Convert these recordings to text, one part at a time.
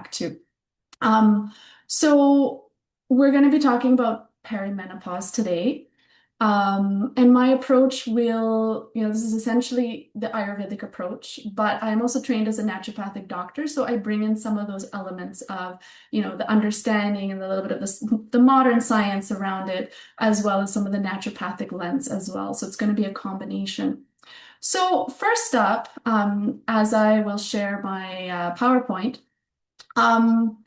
back to. Um, so we're going to be talking about perimenopause today. And my approach will, this is essentially the Ayurvedic approach, but I'm also trained as a naturopathic doctor. So I bring in some of those elements of, the understanding and a little bit of the modern science around it, as well as some of the naturopathic lens as well. So it's going to be a combination. So first up, as I will share my PowerPoint, um,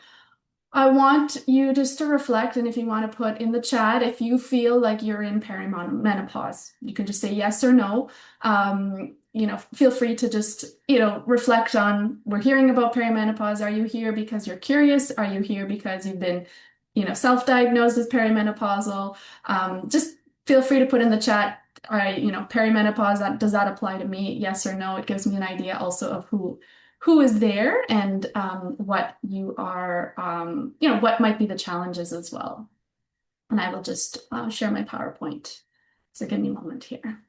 I want you just to reflect, and if you want to put in the chat, if you feel like you're in perimenopause, you can just say yes or no. Feel free to just, reflect on, we're hearing about perimenopause. Are you here because you're curious? Are you here because you've been, self-diagnosed as perimenopausal? Just feel free to put in the chat, perimenopause, does that apply to me? Yes or no. It gives me an idea also of who is there and what you are, what might be the challenges as well. And I will just share my PowerPoint. So give me a moment here.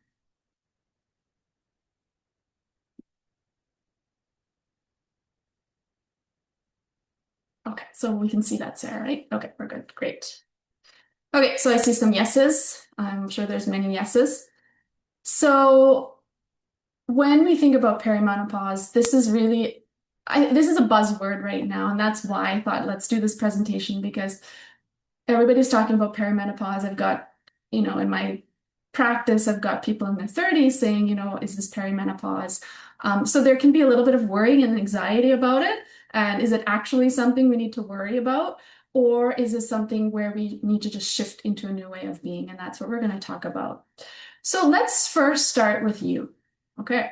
Okay, so we can see that, Sarah, right? Okay, we're good, great. Okay, so I see some yeses. I'm sure there's many yeses. So when we think about perimenopause, this is really, this is a buzzword right now, and that's why I thought let's do this presentation, because everybody's talking about perimenopause. I've got, in my practice, I've got people in their 30s saying, is this perimenopause? So there can be a little bit of worry and anxiety about it. And is it actually something we need to worry about? Or is this something where we need to just shift into a new way of being? And that's what we're going to talk about. So let's first start with you. Okay.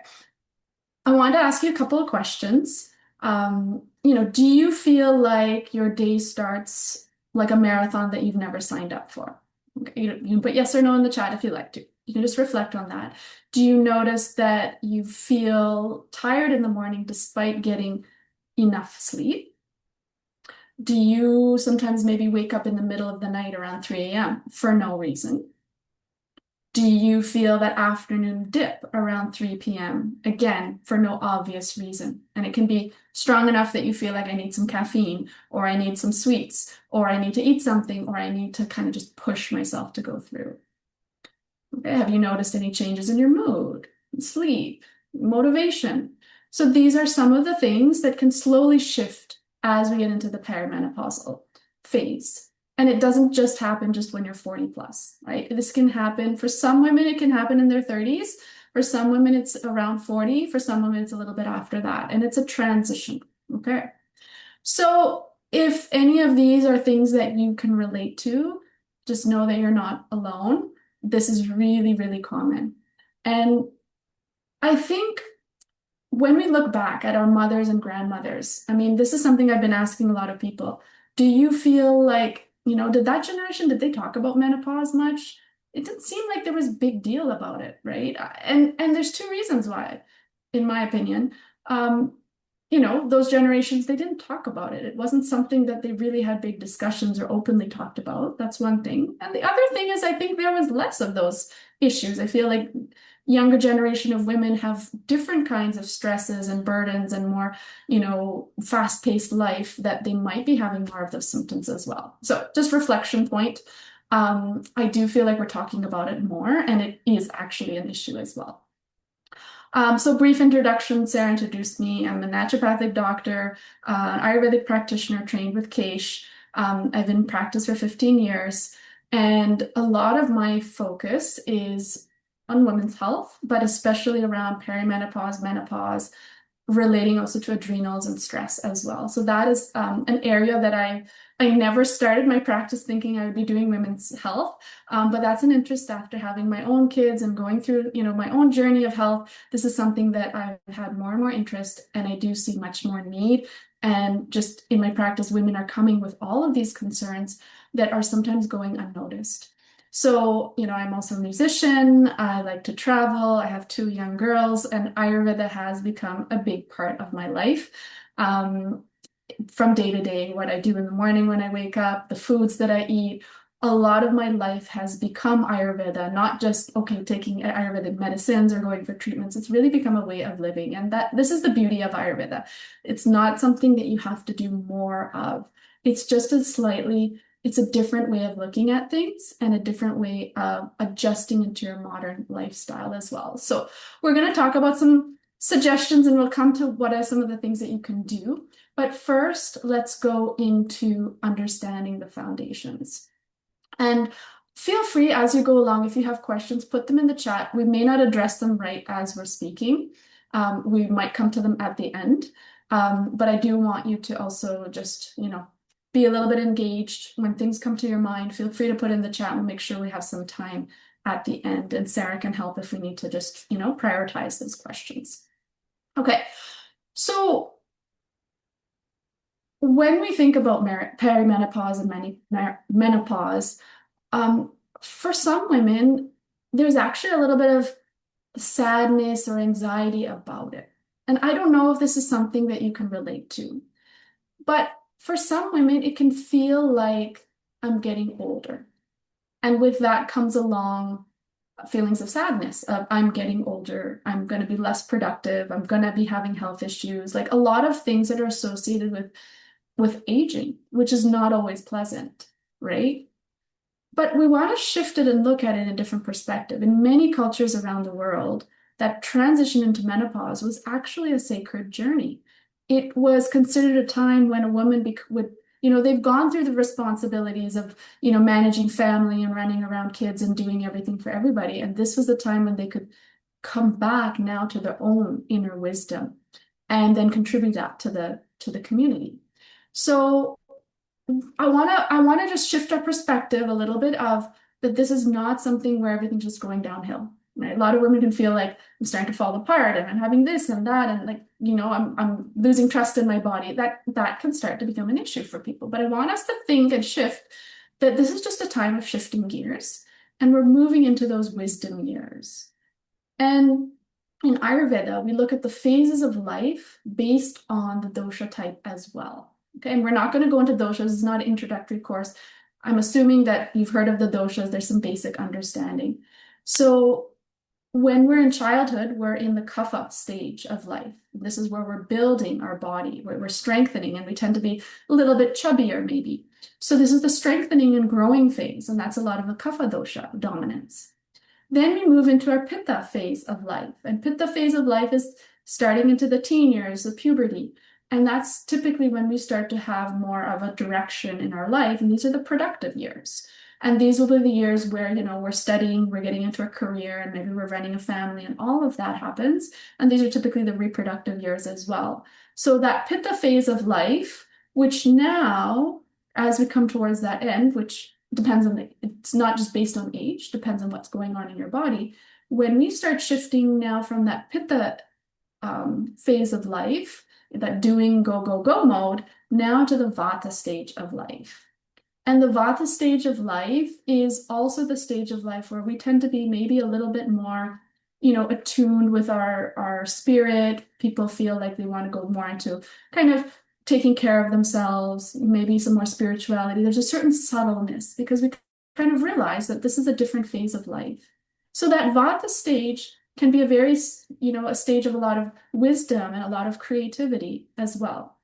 I want to ask you a couple of questions. Do you feel like your day starts like a marathon that you've never signed up for? Okay, you can put yes or no in the chat if you like to. You can just reflect on that. Do you notice that you feel tired in the morning despite getting enough sleep? Do you sometimes maybe wake up in the middle of the night around 3 a.m. for no reason? Do you feel that afternoon dip around 3 p.m.? Again, for no obvious reason. And it can be strong enough that you feel like I need some caffeine, or I need some sweets, or I need to eat something, or I need to kind of just push myself to go through. Okay, have you noticed any changes in your mood, sleep, motivation? So these are some of the things that can slowly shift as we get into the perimenopausal phase. And it doesn't just happen just when you're 40 plus, right? This can happen for some women, it can happen in their 30s. For some women, it's around 40. For some women, it's a little bit after that. And it's a transition, okay? So if any of these are things that you can relate to, just know that you're not alone. This is really, really common. And I think when we look back at our mothers and grandmothers, I mean, this is something I've been asking a lot of people. Do you feel like, did that generation, did they talk about menopause much? It didn't seem like there was a big deal about it, right? And there's two reasons why, in my opinion. Those generations, they didn't talk about it. It wasn't something that they really had big discussions or openly talked about. That's one thing. And the other thing is, I think there was less of those issues. I feel like younger generation of women have different kinds of stresses and burdens and more, fast-paced life that they might be having more of those symptoms as well. So just reflection point. I do feel like we're talking about it more, and it is actually an issue as well. So brief introduction, Sarah introduced me. I'm a naturopathic doctor, Ayurvedic practitioner trained with CAISH. I've been in practice for 15 years, and a lot of my focus is on women's health, but especially around perimenopause, menopause, relating also to adrenals and stress as well. So that is an area that I never started my practice thinking I would be doing women's health, but that's an interest after having my own kids and going through, my own journey of health. This is something that I've had more and more interest, and I do see much more need. And just in my practice, women are coming with all of these concerns that are sometimes going unnoticed. So, I'm also a musician. I like to travel. I have two young girls, and Ayurveda has become a big part of my life. From day to day, what I do in the morning when I wake up, the foods that I eat, a lot of my life has become Ayurveda, not just, okay, taking Ayurvedic medicines or going for treatments. It's really become a way of living. And that this is the beauty of Ayurveda. It's not something that you have to do more of. It's just it's a different way of looking at things and a different way of adjusting into your modern lifestyle as well. So we're going to talk about some suggestions and we'll come to what are some of the things that you can do. But first, let's go into understanding the foundations. And feel free as you go along, if you have questions, put them in the chat. We may not address them right as we're speaking. We might come to them at the end. But I do want you to also just, be a little bit engaged when things come to your mind. Feel free to put in the chat. We'll make sure we have some time at the end. And Sarah can help if we need to just, prioritize those questions. Okay, so when we think about perimenopause and menopause, um, for some women, there's actually a little bit of sadness or anxiety about it. And I don't know if this is something that you can relate to, but for some women, it can feel like I'm getting older. And with that comes along feelings of sadness of I'm getting older, I'm going to be less productive, I'm going to be having health issues, like a lot of things that are associated with aging, which is not always pleasant, right? But we want to shift it and look at it in a different perspective. In many cultures around the world, that transition into menopause was actually a sacred journey. It was considered a time when a woman would, they've gone through the responsibilities of, managing family and running around kids and doing everything for everybody. And this was the time when they could come back now to their own inner wisdom and then contribute that to the community. So I wanna just shift our perspective a little bit of that this is not something where everything's just going downhill. Right? A lot of women can feel like I'm starting to fall apart and I'm having this and that and like, I'm losing trust in my body. That can start to become an issue for people. But I want us to think and shift that this is just a time of shifting gears and we're moving into those wisdom years. And in Ayurveda, we look at the phases of life based on the dosha type as well. Okay, and we're not going to go into doshas, it's not an introductory course. I'm assuming that you've heard of the doshas, there's some basic understanding. So when we're in childhood, we're in the kapha stage of life. This is where we're building our body, where we're strengthening, and we tend to be a little bit chubbier maybe. So this is the strengthening and growing phase, and that's a lot of the kapha dosha dominance. Then we move into our pitta phase of life. And pitta phase of life is starting into the teen years, the puberty. And that's typically when we start to have more of a direction in our life. And these are the productive years. And these will be the years where, we're studying, we're getting into a career, and maybe we're running a family, and all of that happens. And these are typically the reproductive years as well. So that pitta phase of life, which now, as we come towards that end, which depends on it's not just based on age, depends on what's going on in your body. When we start shifting now from that pitta phase of life, that doing go, go, go mode, now to the vata stage of life. And the vata stage of life is also the stage of life where we tend to be maybe a little bit more, attuned with our spirit. People feel like they want to go more into kind of taking care of themselves, maybe some more spirituality. There's a certain subtleness because we kind of realize that this is a different phase of life. So that vata stage can be a very, a stage of a lot of wisdom and a lot of creativity as well.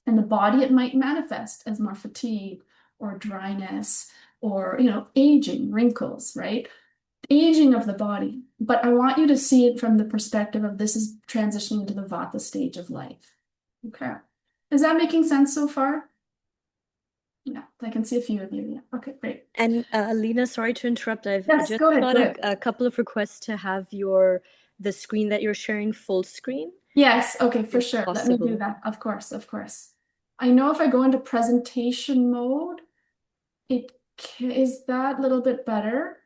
And the body, it might manifest as more fatigue or dryness or, aging, wrinkles, right? Aging of the body. But I want you to see it from the perspective of this is transitioning into the vata stage of life. Okay. Is that making sense so far? Yeah, I can see a few of you. Yeah. Okay, great. And Leena, sorry to interrupt. I've Yes, just go ahead, got a couple of requests to have the screen that you're sharing full screen. Yes, okay, for If sure. Let me do possible. that. Of course, of course. I know if I go into presentation mode, is that a little bit better?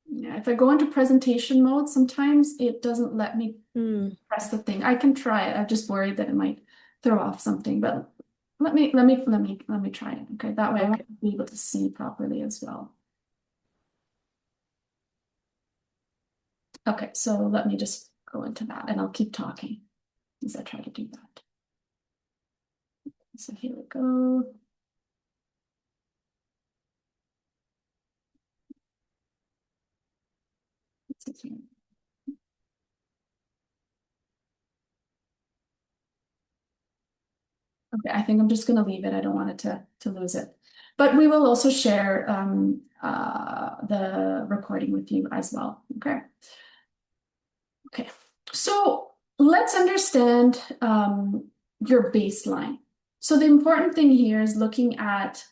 Yeah, if I go into presentation mode, sometimes it doesn't let me press the thing. I can try it. I'm just worried that it might throw off something, but let me try it. Okay, that way I won't be able to see properly as well. Okay, so let me just go into that and I'll keep talking as I try to do that. So here we go. Okay, I think I'm just going to leave it. I don't want it to lose it. But we will also share the recording with you as well. Okay. Okay. So let's understand your baseline. So the important thing here is looking at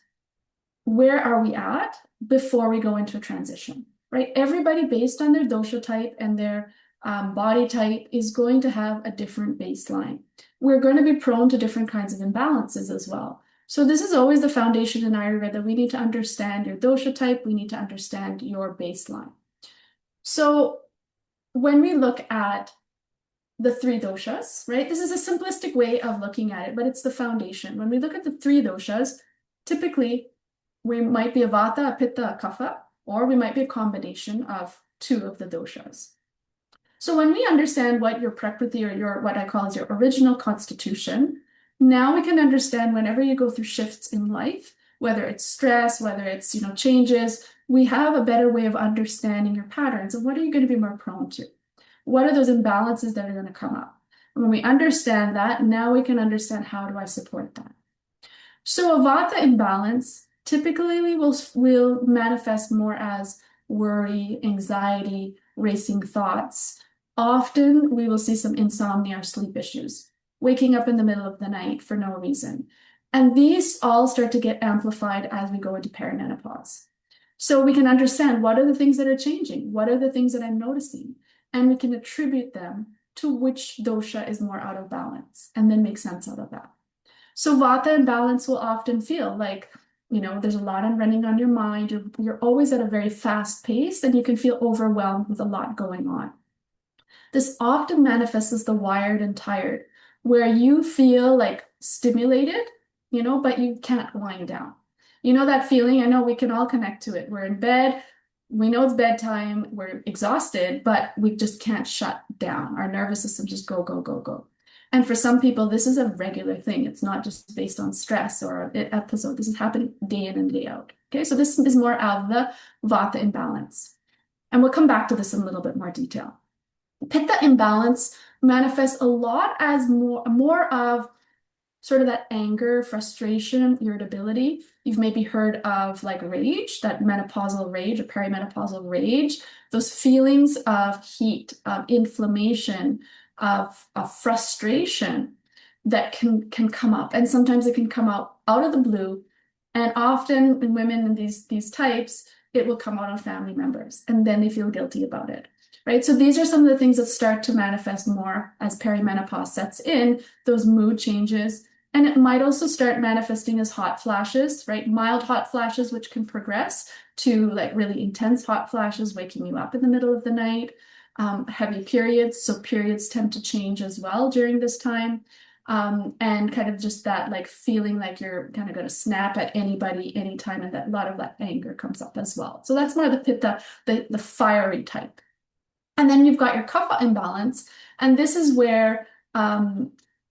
where are we at before we go into a transition, right? Everybody, based on their dosha type and their body type, is going to have a different baseline. We're going to be prone to different kinds of imbalances as well. So this is always the foundation in Ayurveda. We need to understand your dosha type. We need to understand your baseline. So when we look at the three doshas, right? This is a simplistic way of looking at it, but it's the foundation. When we look at the three doshas, typically we might be a vata, a pitta, a kapha, or we might be a combination of two of the doshas. So when we understand what your prakriti, or your what I call as your original constitution, now we can understand whenever you go through shifts in life, whether it's stress, whether it's changes, we have a better way of understanding your patterns and what are you going to be more prone to. What are those imbalances that are going to come up? And when we understand that, now we can understand how do I support that. So a vata imbalance typically will manifest more as worry, anxiety, racing thoughts. Often we will see some insomnia or sleep issues, waking up in the middle of the night for no reason. And these all start to get amplified as we go into perimenopause. So we can understand what are the things that are changing? What are the things that I'm noticing? And we can attribute them to which dosha is more out of balance and then make sense out of that. So vata imbalance will often feel like, there's a lot on running on your mind. You're always at a very fast pace and you can feel overwhelmed with a lot going on. This often manifests as the wired and tired, where you feel like stimulated, but you can't wind down. You know that feeling? I know we can all connect to it. We're in bed, we know it's bedtime, we're exhausted, but we just can't shut down. Our nervous system just go, go, go, go. And for some people, this is a regular thing. It's not just based on stress or an episode. This is happening day in and day out. Okay, so this is more of the vata imbalance. And we'll come back to this in a little bit more detail. Pitta imbalance manifests a lot as more of sort of that anger, frustration, irritability. You've maybe heard of like rage, that menopausal rage or perimenopausal rage, those feelings of heat, of inflammation, of frustration that can come up. And sometimes it can come out of the blue. And often in women in these types, it will come out on family members and then they feel guilty about it. Right. So these are some of the things that start to manifest more as perimenopause sets in, those mood changes. And it might also start manifesting as hot flashes, right? Mild hot flashes, which can progress to like really intense hot flashes, waking you up in the middle of the night. Heavy periods. So periods tend to change as well during this time. And kind of just that like feeling like you're kind of going to snap at anybody, anytime, and that a lot of that anger comes up as well. So that's more the pitta, the fiery type. And then you've got your kapha imbalance. And this is where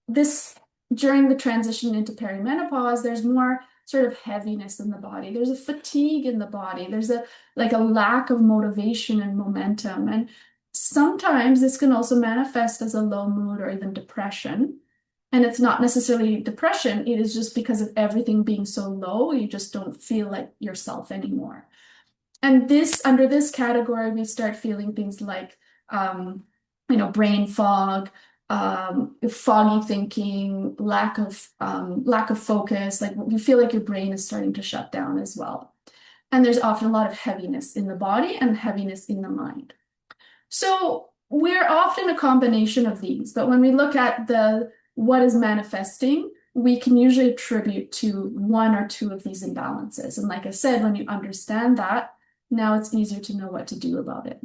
this during the transition into perimenopause, there's more sort of heaviness in the body. There's a fatigue in the body. There's a lack of motivation and momentum. And sometimes this can also manifest as a low mood or even depression. And it's not necessarily depression, it is just because of everything being so low, you just don't feel like yourself anymore. And under this category, we start feeling things like, brain fog, foggy thinking, lack of focus. Like you feel like your brain is starting to shut down as well. And there's often a lot of heaviness in the body and heaviness in the mind. So we're often a combination of these, but when we look at what is manifesting, we can usually attribute to one or two of these imbalances. And like I said, when you understand that, now it's easier to know what to do about it.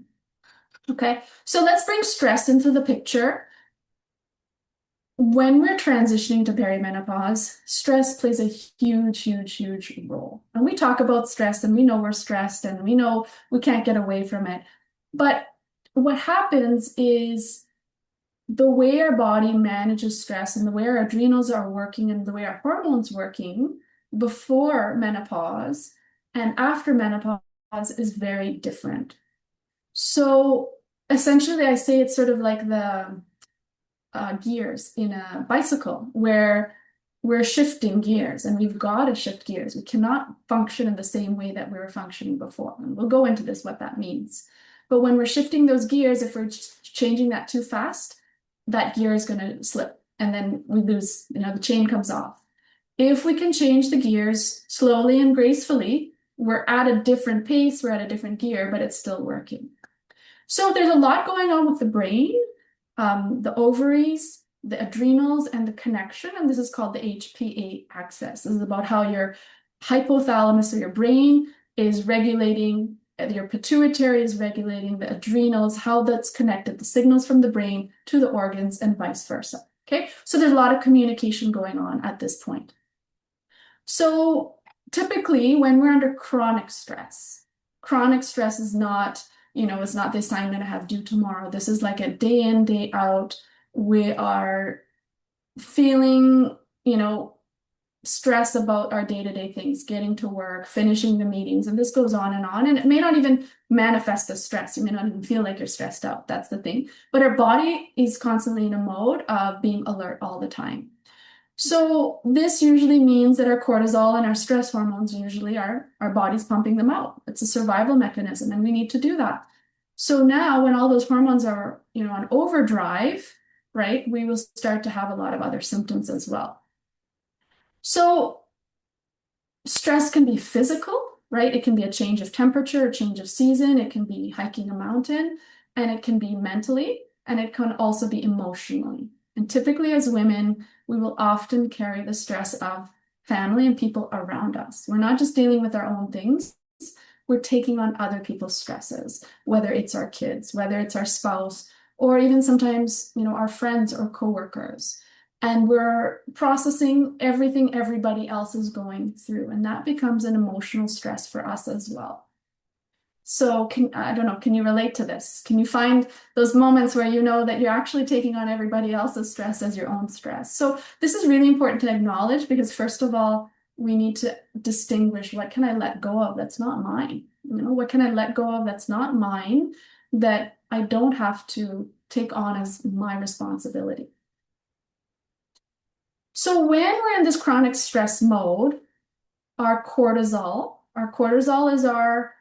Okay, so let's bring stress into the picture. When we're transitioning to perimenopause, stress plays a huge, huge, huge role. And we talk about stress and we know we're stressed and we know we can't get away from it. But what happens is the way our body manages stress and the way our adrenals are working and the way our hormones working before menopause and after menopause is very different. So essentially, I say it's sort of like the gears in a bicycle where we're shifting gears and we've got to shift gears. We cannot function in the same way that we were functioning before. And we'll go into this, what that means. But when we're shifting those gears, if we're changing that too fast, that gear is going to slip and then we lose, the chain comes off. If we can change the gears slowly and gracefully, we're at a different pace, we're at a different gear, but it's still working. So there's a lot going on with the brain, the ovaries, the adrenals, and the connection. And this is called the HPA axis. This is about how your hypothalamus or your brain is regulating, your pituitary is regulating the adrenals, how that's connected, the signals from the brain to the organs, and vice versa. Okay, so there's a lot of communication going on at this point. So typically, when we're under chronic stress is not, it's not this I'm going to have due tomorrow. This is like a day in, day out. We are feeling, stress about our day-to-day things, getting to work, finishing the meetings, and this goes on. And it may not even manifest as stress. You may not even feel like you're stressed out. That's the thing. But our body is constantly in a mode of being alert all the time. So this usually means that our cortisol and our stress hormones usually are our body's pumping them out. It's a survival mechanism, and we need to do that. So now when all those hormones are, on overdrive, right, we will start to have a lot of other symptoms as well. So stress can be physical, right? It can be a change of temperature, a change of season, it can be hiking a mountain, and it can be mentally, and it can also be emotionally. And typically as women, we will often carry the stress of family and people around us. We're not just dealing with our own things, we're taking on other people's stresses, whether it's our kids, whether it's our spouse, or even sometimes, our friends or coworkers. And we're processing everything everybody else is going through, and that becomes an emotional stress for us as well. So I don't know, can you relate to this? Can you find those moments where you know that you're actually taking on everybody else's stress as your own stress? So this is really important to acknowledge because first of all, we need to distinguish what can I let go of that's not mine? What can I let go of that's not mine that I don't have to take on as my responsibility? So when we're in this chronic stress mode, our cortisol is our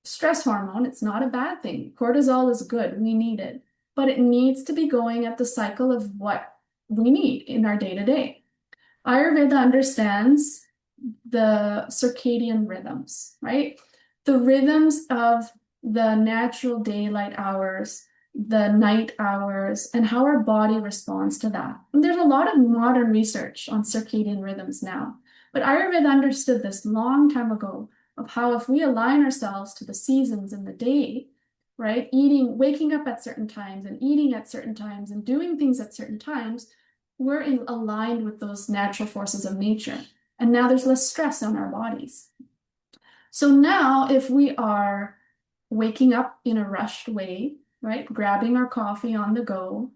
stress hormone. It's not a bad thing. Cortisol is good. We need it, but it needs to be going at the cycle of what we need in our day-to-day. Ayurveda understands the circadian rhythms, right? The rhythms of the natural daylight hours, the night hours, and how our body responds to that. And there's a lot of modern research on circadian rhythms now, but Ayurveda understood this long time ago of how if we align ourselves to the seasons in the day, right, waking up at certain times and eating at certain times and doing things at certain times, we're aligned with those natural forces of nature. And now there's less stress on our bodies. So now if we are waking up in a rushed way, right, grabbing our coffee on the go,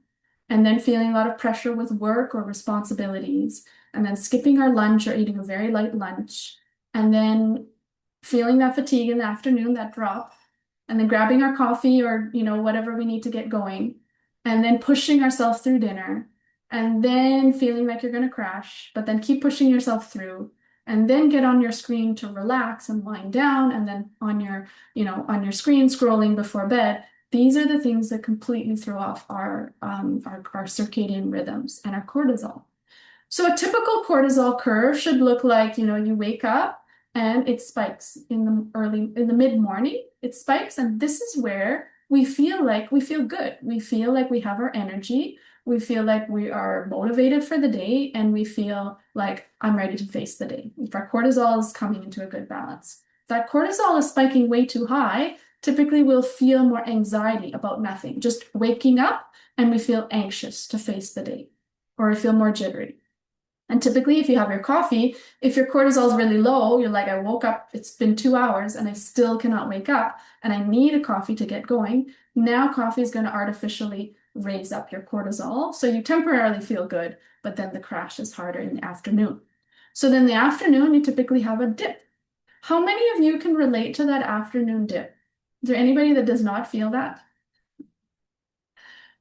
and then feeling a lot of pressure with work or responsibilities, and then skipping our lunch or eating a very light lunch, and then feeling that fatigue in the afternoon, that drop, and then grabbing our coffee or, whatever we need to get going, and then pushing ourselves through dinner, and then feeling like you're going to crash, but then keep pushing yourself through, and then get on your screen to relax and wind down, and then on your, on your screen scrolling before bed. These are the things that completely throw off our circadian rhythms and our cortisol. So a typical cortisol curve should look like, you wake up and it spikes in the mid-morning, it spikes, and this is where we feel good. We feel like we have our energy. We feel like we are motivated for the day, and we feel like I'm ready to face the day. If our cortisol is coming into a good balance. If that cortisol is spiking way too high, typically we'll feel more anxiety about nothing, just waking up, and we feel anxious to face the day, or we feel more jittery. And typically, if you have your coffee, if your cortisol is really low, you're like, I woke up, it's been 2 hours, and I still cannot wake up, and I need a coffee to get going. Now coffee is going to artificially raise up your cortisol. So you temporarily feel good, but then the crash is harder in the afternoon. So then the afternoon, you typically have a dip. How many of you can relate to that afternoon dip? Is there anybody that does not feel that?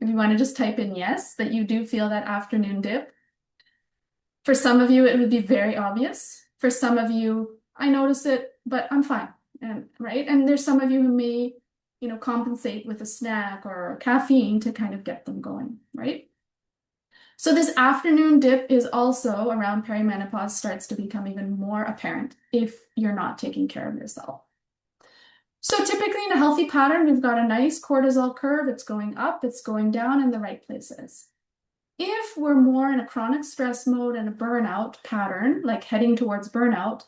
If you want to just type in yes, that you do feel that afternoon dip. For some of you, it would be very obvious. For some of you, I notice it, but I'm fine. And right. And there's some of you who may, compensate with a snack or caffeine to kind of get them going, right? So this afternoon dip is also around perimenopause starts to become even more apparent if you're not taking care of yourself. So typically in a healthy pattern, we've got a nice cortisol curve. It's going up, it's going down in the right places. If we're more in a chronic stress mode and a burnout pattern, like heading towards burnout,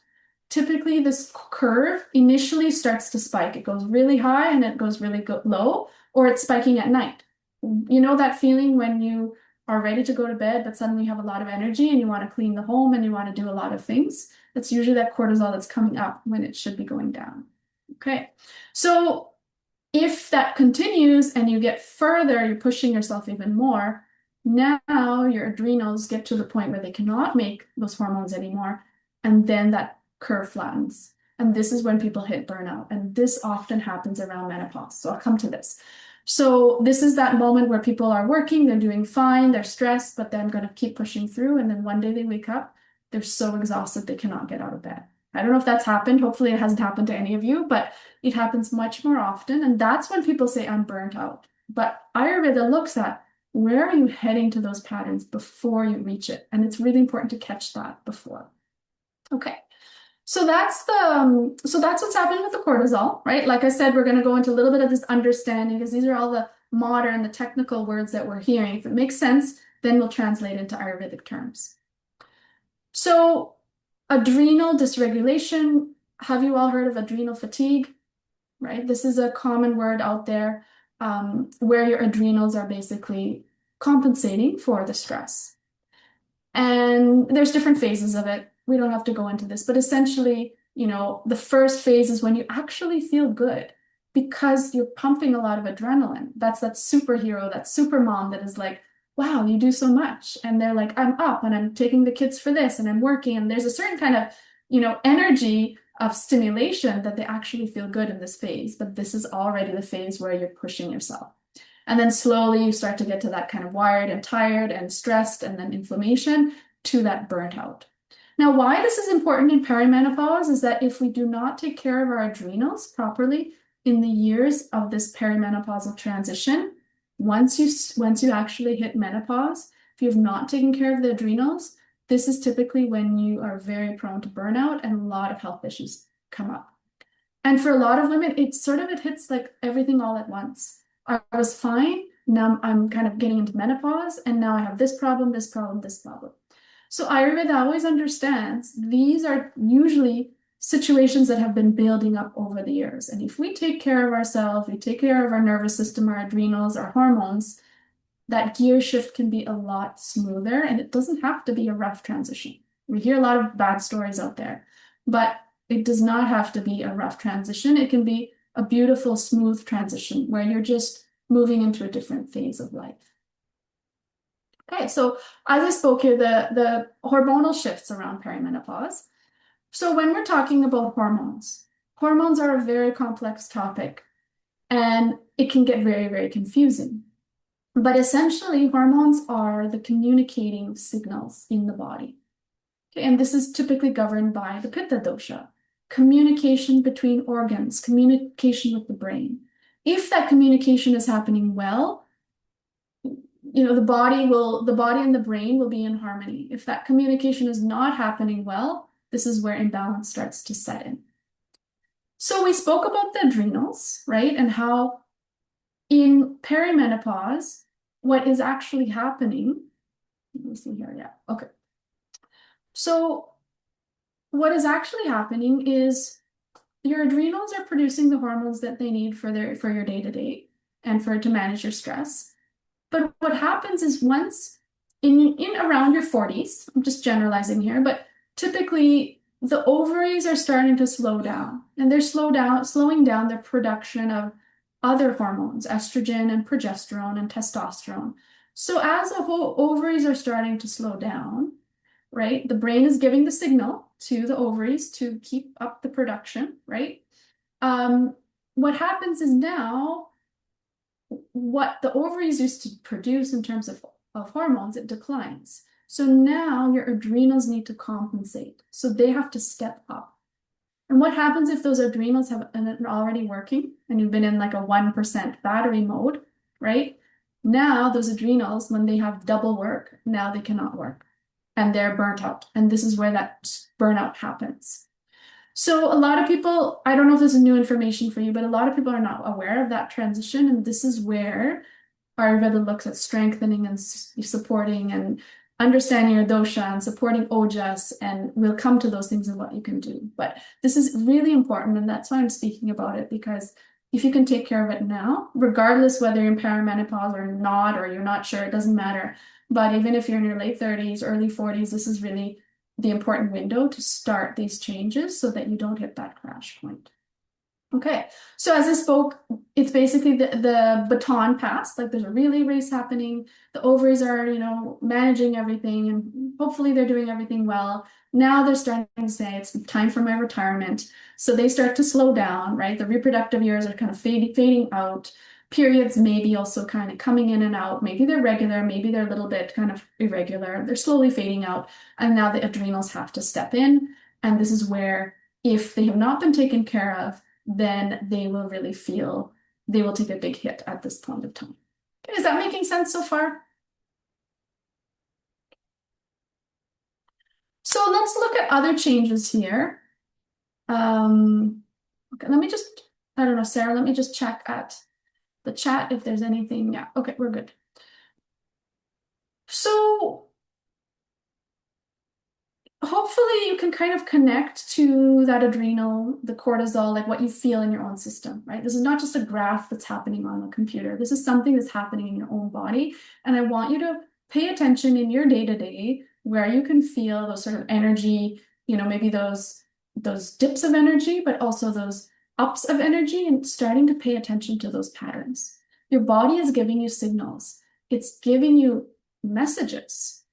typically this curve initially starts to spike. It goes really high and it goes really low, or it's spiking at night. You know that feeling when you are ready to go to bed, but suddenly you have a lot of energy and you want to clean the home and you want to do a lot of things? That's usually that cortisol that's coming up when it should be going down. Okay, so if that continues and you get further, you're pushing yourself even more. Now your adrenals get to the point where they cannot make those hormones anymore, and then that curve flattens. And this is when people hit burnout. And this often happens around menopause. So I'll come to this. So this is that moment where people are working, they're doing fine, they're stressed, but then going to keep pushing through. And then one day they wake up, they're so exhausted they cannot get out of bed. I don't know if that's happened. Hopefully it hasn't happened to any of you, but it happens much more often. And that's when people say, I'm burnt out. But Ayurveda looks at where are you heading to those patterns before you reach it? And it's really important to catch that before. Okay. So that's what's happening with the cortisol, right? Like I said, we're going to go into a little bit of this understanding because these are all the modern, the technical words that we're hearing. If it makes sense, then we'll translate into Ayurvedic terms. So adrenal dysregulation, have you all heard of adrenal fatigue? Right? This is a common word out there where your adrenals are basically compensating for the stress. And there's different phases of it. We don't have to go into this, but essentially, the first phase is when you actually feel good because you're pumping a lot of adrenaline. That's that superhero, that super mom that is like, wow, you do so much. And they're like, I'm up and I'm taking the kids for this and I'm working. And there's a certain kind of, energy of stimulation that they actually feel good in this phase. But this is already the phase where you're pushing yourself. And then slowly you start to get to that kind of wired and tired and stressed and then inflammation to that burnt out. Now, why this is important in perimenopause is that if we do not take care of our adrenals properly in the years of this perimenopausal transition, once you actually hit menopause, if you have not taken care of the adrenals, this is typically when you are very prone to burnout and a lot of health issues come up. And for a lot of women, it hits like everything all at once. I was fine. Now I'm kind of getting into menopause, and now I have this problem, this problem, this problem. So Ayurveda always understands these are usually situations that have been building up over the years. And if we take care of ourselves, we take care of our nervous system, our adrenals, our hormones, that gear shift can be a lot smoother and it doesn't have to be a rough transition. We hear a lot of bad stories out there, but it does not have to be a rough transition. It can be a beautiful, smooth transition where you're just moving into a different phase of life. Okay, so as I spoke here, the hormonal shifts around perimenopause. So when we're talking about hormones, hormones are a very complex topic and it can get very, very confusing. But essentially, hormones are the communicating signals in the body. Okay, and this is typically governed by the Pitta dosha, communication between organs, communication with the brain. If that communication is happening well, the body and the brain will be in harmony. If that communication is not happening well, this is where imbalance starts to set in. So we spoke about the adrenals, right? And how in perimenopause, what is actually happening, let me see here, yeah, okay. So what is actually happening is your adrenals are producing the hormones that they need for your day-to-day and to manage your stress. But what happens is once in around your 40s, I'm just generalizing here, but typically the ovaries are starting to slow down and they're slowing down their production of other hormones, estrogen and progesterone and testosterone. So as the whole ovaries are starting to slow down, right? The brain is giving the signal to the ovaries to keep up the production, right? What happens is now what the ovaries used to produce in terms of hormones, it declines. So now your adrenals need to compensate. So they have to step up. And what happens if those adrenals have are already working and you've been in like a 1% battery mode, right? Now those adrenals, when they have double work, now they cannot work and they're burnt out. And this is where that burnout happens. So a lot of people, I don't know if this is new information for you, but a lot of people are not aware of that transition. And this is where Ayurveda looks at strengthening and supporting and understanding your dosha and supporting ojas, and we'll come to those things and what you can do. But this is really important, and that's why I'm speaking about it, because if you can take care of it now, regardless whether you're in perimenopause or not, or you're not sure, it doesn't matter. But even if you're in your late 30s, early 40s, this is really the important window to start these changes so that you don't hit that crash point. Okay, so as I spoke, it's basically the baton pass, like there's a relay race happening. The ovaries are, managing everything, and hopefully they're doing everything well. Now they're starting to say it's time for my retirement. So they start to slow down, right? The reproductive years are kind of fading out. Periods maybe also kind of coming in and out. Maybe they're regular, maybe they're a little bit kind of irregular. They're slowly fading out. And now the adrenals have to step in. And this is where, if they have not been taken care of, then they will really feel they will take a big hit at this point of time. Okay, is that making sense so far? So let's look at other changes here. Okay, let me just, I don't know, Sarah, let me just check at the chat if there's anything. Yeah, okay, we're good. So hopefully you can kind of connect to that adrenal, the cortisol, like what you feel in your own system, right? This is not just a graph that's happening on the computer. This is something that's happening in your own body. And I want you to pay attention in your day-to-day where you can feel those sort of energy, maybe those dips of energy, but also those ups of energy, and starting to pay attention to those patterns. Your body is giving you signals. It's giving you messages.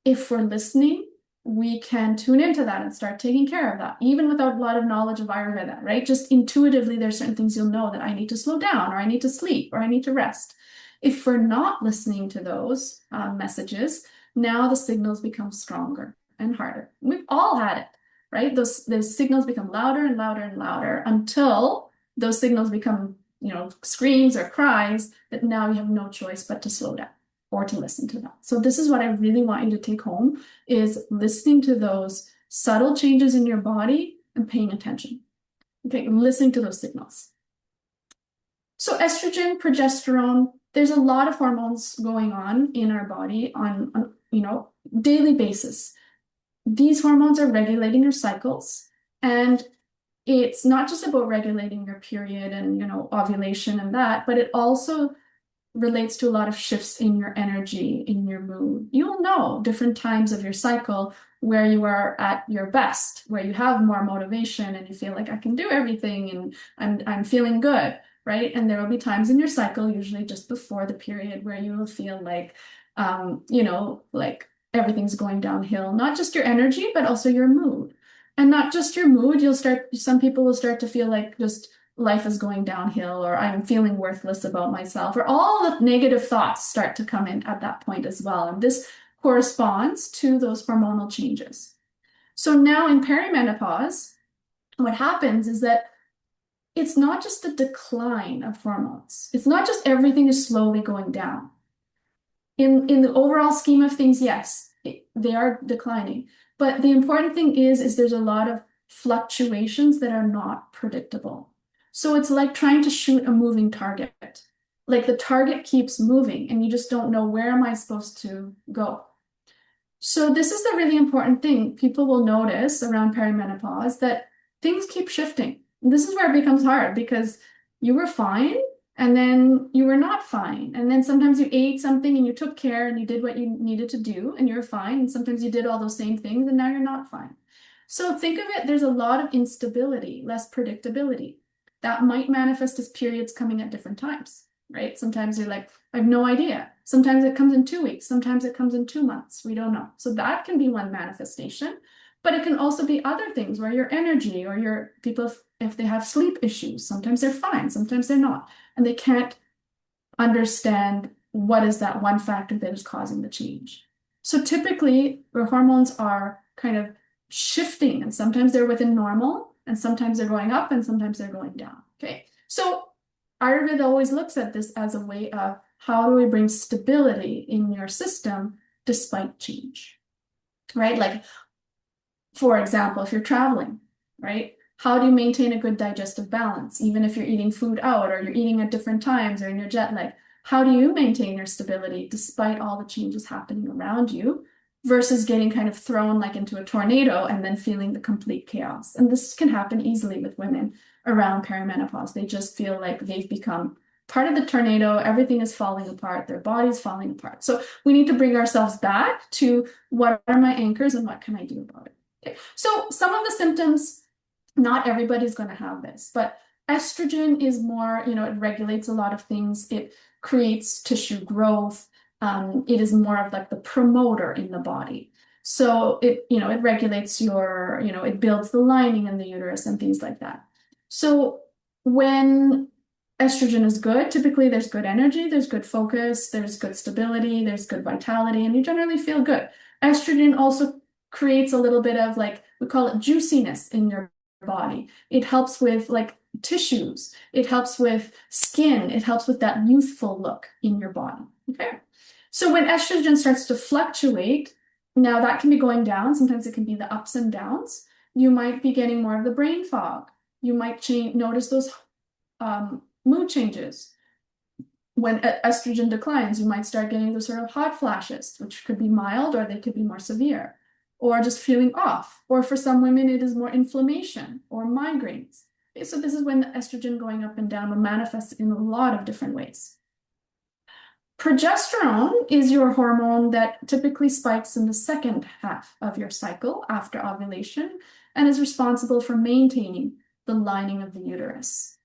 If we're listening, we can tune into that and start taking care of that, even without a lot of knowledge of Ayurveda, right? Just intuitively, there's certain things you'll know that I need to slow down, or I need to sleep, or I need to rest. If we're not listening to those messages, now the signals become stronger and harder. We've all had it, right? Those signals become louder and louder and louder until those signals become, screams or cries that now you have no choice but to slow down or to listen to them. So this is what I really want you to take home, is listening to those subtle changes in your body and paying attention. Okay, listening to those signals. So estrogen, progesterone, there's a lot of hormones going on in our body on daily basis. These hormones are regulating your cycles, and it's not just about regulating your period and ovulation and that, but it also relates to a lot of shifts in your energy, in your mood. You'll know different times of your cycle where you are at your best, where you have more motivation and you feel like I can do everything and I'm feeling good, right? And there will be times in your cycle, usually just before the period, where you will feel like, like everything's going downhill, not just your energy, but also your mood. And not just your mood, some people will start to feel like just life is going downhill, or I'm feeling worthless about myself, or all the negative thoughts start to come in at that point as well. And this corresponds to those hormonal changes. So now in perimenopause, what happens is that it's not just the decline of hormones. It's not just everything is slowly going down. In the overall scheme of things, yes, they are declining. But the important thing is there's a lot of fluctuations that are not predictable. So it's like trying to shoot a moving target. Like the target keeps moving and you just don't know, where am I supposed to go? So this is the really important thing. People will notice around perimenopause that things keep shifting. And this is where it becomes hard, because you were fine and then you were not fine. And then sometimes you ate something and you took care and you did what you needed to do and you're fine. And sometimes you did all those same things and now you're not fine. So think of it, there's a lot of instability, less predictability. That might manifest as periods coming at different times, right? Sometimes you're like, I have no idea. Sometimes it comes in 2 weeks. Sometimes it comes in 2 months. We don't know. So that can be one manifestation. But it can also be other things where your energy, or your people, if they have sleep issues, sometimes they're fine, sometimes they're not. And they can't understand what is that one factor that is causing the change. So typically, your hormones are kind of shifting, and sometimes they're within normal, and sometimes they're going up, and sometimes they're going down. Okay, so Ayurveda always looks at this as a way of how do we bring stability in your system despite change, right? Like, for example, if you're traveling, right? How do you maintain a good digestive balance, even if you're eating food out or you're eating at different times or in your jet lag? How do you maintain your stability despite all the changes happening around you versus getting kind of thrown like into a tornado and then feeling the complete chaos? And this can happen easily with women around perimenopause. They just feel like they've become part of the tornado, everything is falling apart, their body's falling apart. So we need to bring ourselves back to what are my anchors and what can I do about it? Okay. So some of the symptoms, not everybody's going to have this, but estrogen is more, it regulates a lot of things. It creates tissue growth. It is more of like the promoter in the body. So it regulates it builds the lining in the uterus and things like that. So when estrogen is good, typically there's good energy, there's good focus, there's good stability, there's good vitality, and you generally feel good. Estrogen also creates a little bit of like, we call it juiciness in your body. It helps with like tissues. It helps with skin. It helps with that youthful look in your body. Okay. So when estrogen starts to fluctuate, now that can be going down. Sometimes it can be the ups and downs. You might be getting more of the brain fog. You might notice those mood changes. When estrogen declines, you might start getting those sort of hot flashes, which could be mild or they could be more severe, or just feeling off. Or for some women, it is more inflammation or migraines. Okay, so this is when the estrogen going up and down will manifest in a lot of different ways. Progesterone is your hormone that typically spikes in the second half of your cycle after ovulation and is responsible for maintaining the lining of the uterus.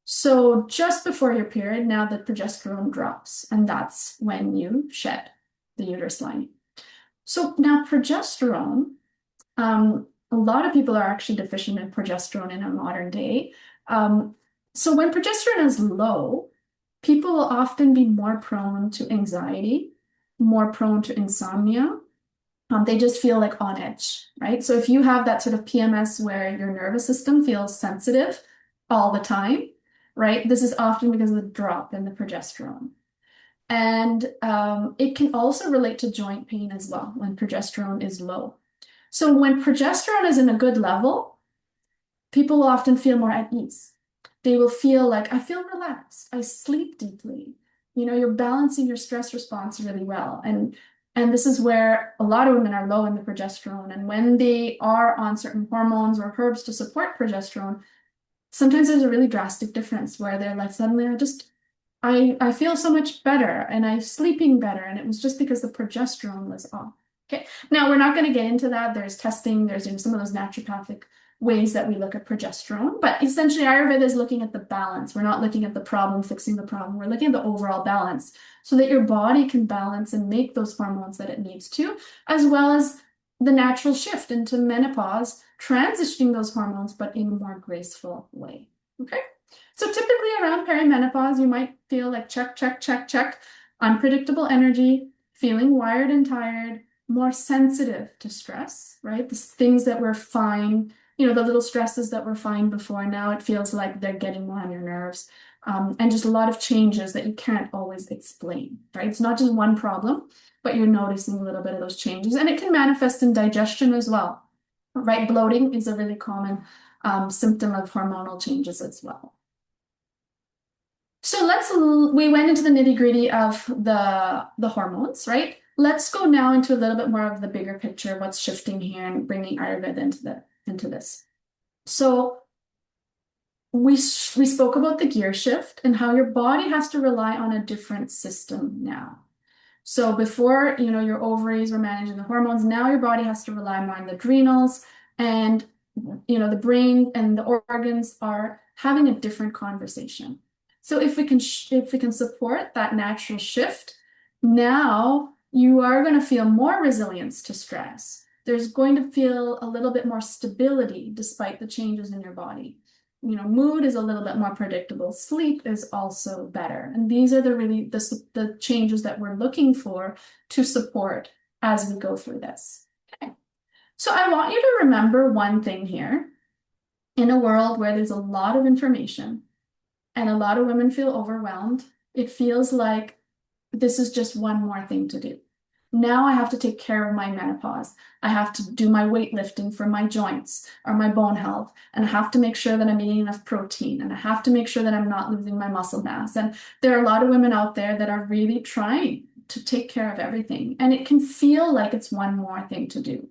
So just before your period, now the progesterone drops, and that's when you shed the uterus lining. So now progesterone, a lot of people are actually deficient in progesterone in a modern day. So when progesterone is low, people will often be more prone to anxiety, more prone to insomnia. They just feel like on edge, right? So if you have that sort of PMS where your nervous system feels sensitive all the time, right? This is often because of the drop in the progesterone. And it can also relate to joint pain as well when progesterone is low. So when progesterone is in a good level, people will often feel more at ease. They will feel like, I feel relaxed. I sleep deeply. You're balancing your stress response really well. And this is where a lot of women are low in the progesterone. And when they are on certain hormones or herbs to support progesterone, sometimes there's a really drastic difference where they're like, suddenly I feel so much better and I'm sleeping better. And it was just because the progesterone was off. Okay. Now we're not going to get into that. There's testing, there's some of those naturopathic ways that we look at progesterone, but essentially Ayurveda is looking at the balance. We're not looking at the problem, fixing the problem. We're looking at the overall balance so that your body can balance and make those hormones that it needs to, as well as the natural shift into menopause, transitioning those hormones, but in a more graceful way. Okay. So typically around perimenopause, you might feel like check, check, check, check, unpredictable energy, feeling wired and tired, more sensitive to stress, right? The things that were fine, the little stresses that were fine before, now it feels like they're getting more on your nerves. And just a lot of changes that you can't always explain, right? It's not just one problem, but you're noticing a little bit of those changes. And it can manifest in digestion as well, right? Bloating is a really common symptom of hormonal changes as well. So we went into the nitty-gritty of the hormones, right? Let's go now into a little bit more of the bigger picture, what's shifting here and bringing Ayurveda into this. So we spoke about the gear shift and how your body has to rely on a different system now. So before, your ovaries were managing the hormones, now your body has to rely more on the adrenals, and the brain and the organs are having a different conversation. So if we can support that natural shift, now you are going to feel more resilience to stress. There's going to feel a little bit more stability despite the changes in your body. mood is a little bit more predictable. Sleep is also better. And these are the changes that we're looking for to support as we go through this. Okay. So I want you to remember one thing here. In a world where there's a lot of information and a lot of women feel overwhelmed, it feels like this is just one more thing to do. Now I have to take care of my menopause. I have to do my weightlifting for my joints or my bone health. And I have to make sure that I'm eating enough protein. And I have to make sure that I'm not losing my muscle mass. And there are a lot of women out there that are really trying to take care of everything. And it can feel like it's one more thing to do.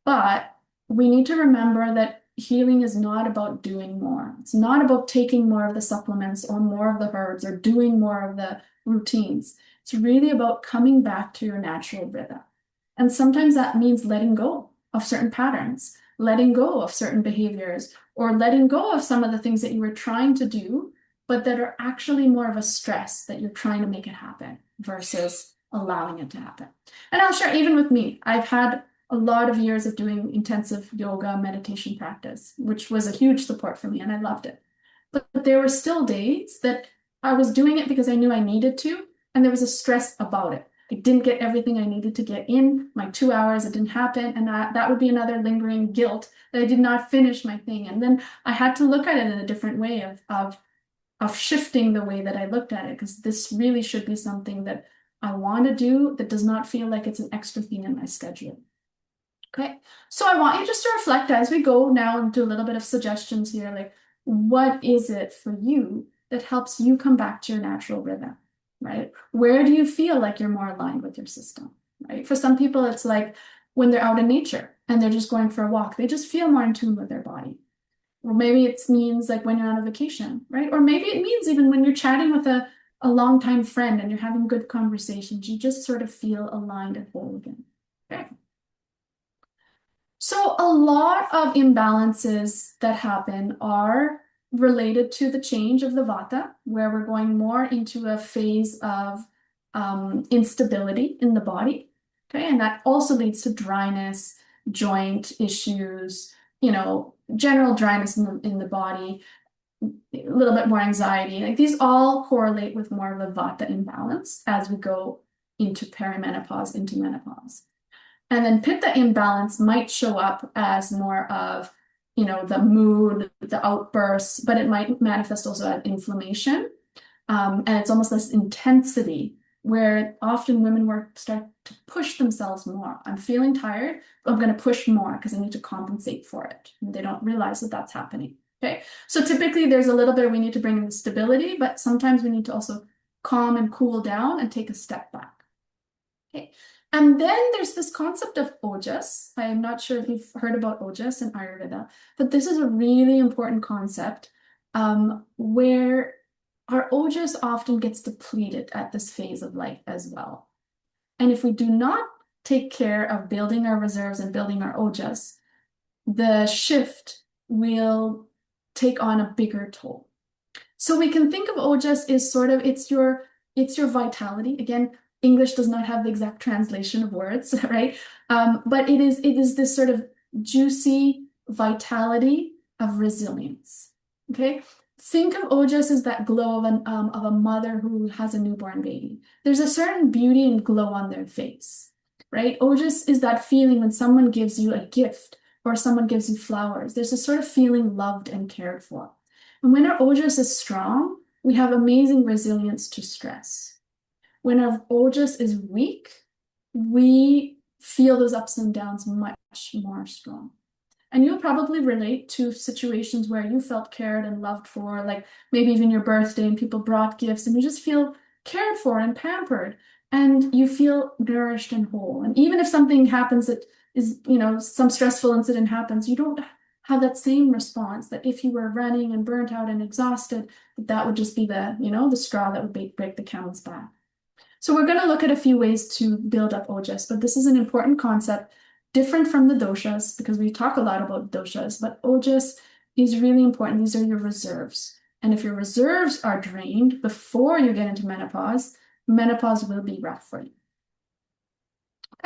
But we need to remember that healing is not about doing more. It's not about taking more of the supplements or more of the herbs or doing more of the routines. It's really about coming back to your natural rhythm. And sometimes that means letting go of certain patterns, letting go of certain behaviors, or letting go of some of the things that you were trying to do, but that are actually more of a stress that you're trying to make it happen versus allowing it to happen. And I'll share, even with me, I've had a lot of years of doing intensive yoga meditation practice, which was a huge support for me, and I loved it. But there were still days that I was doing it because I knew I needed to, and there was a stress about it. I didn't get everything I needed to get in my 2 hours. It didn't happen, and that would be another lingering guilt that I did not finish my thing. And then I had to look at it in a different way of shifting the way that I looked at it, because this really should be something that I want to do that does not feel like it's an extra thing in my schedule. Okay, so I want you just to reflect as we go now and do a little bit of suggestions here, like what is it for you that helps you come back to your natural rhythm, right? Where do you feel like you're more aligned with your system, right? For some people, it's like when they're out in nature and they're just going for a walk, they just feel more in tune with their body. Or maybe it means like when you're on a vacation, right? Or maybe it means even when you're chatting with a longtime friend and you're having good conversations, you just sort of feel aligned and whole again. Okay. So a lot of imbalances that happen are related to the change of the vata, where we're going more into a phase of instability in the body. Okay, and that also leads to dryness, joint issues, general dryness in the body, a little bit more anxiety. Like these all correlate with more of a vata imbalance as we go into perimenopause, into menopause. And then pitta imbalance might show up as more of, the mood, the outbursts, but it might manifest also as inflammation. And it's almost this intensity where often women start to push themselves more. I'm feeling tired, but I'm going to push more because I need to compensate for it. And they don't realize that that's happening. Okay. So typically there's a little bit we need to bring in the stability, but sometimes we need to also calm and cool down and take a step back. Okay. And then there's this concept of ojas. I'm not sure if you've heard about ojas in Ayurveda, but this is a really important concept where our ojas often gets depleted at this phase of life as well. And if we do not take care of building our reserves and building our ojas, the shift will take on a bigger toll. So we can think of ojas as sort of it's your vitality. Again, English does not have the exact translation of words, right? But it is this sort of juicy vitality of resilience. Okay, think of ojas as that glow of a mother who has a newborn baby. There's a certain beauty and glow on their face, right? Ojas is that feeling when someone gives you a gift or someone gives you flowers. There's a sort of feeling loved and cared for. And when our ojas is strong, we have amazing resilience to stress. When our ojas is weak, we feel those ups and downs much more strong. And you'll probably relate to situations where you felt cared and loved for, like maybe even your birthday and people brought gifts and you just feel cared for and pampered and you feel nourished and whole. And even if something happens that is, some stressful incident happens, you don't have that same response that if you were running and burnt out and exhausted, that would just be the straw that would break the camel's back. So we're going to look at a few ways to build up ojas, but this is an important concept, different from the doshas, because we talk a lot about doshas, but ojas is really important. These are your reserves. And if your reserves are drained before you get into menopause, menopause will be rough for you.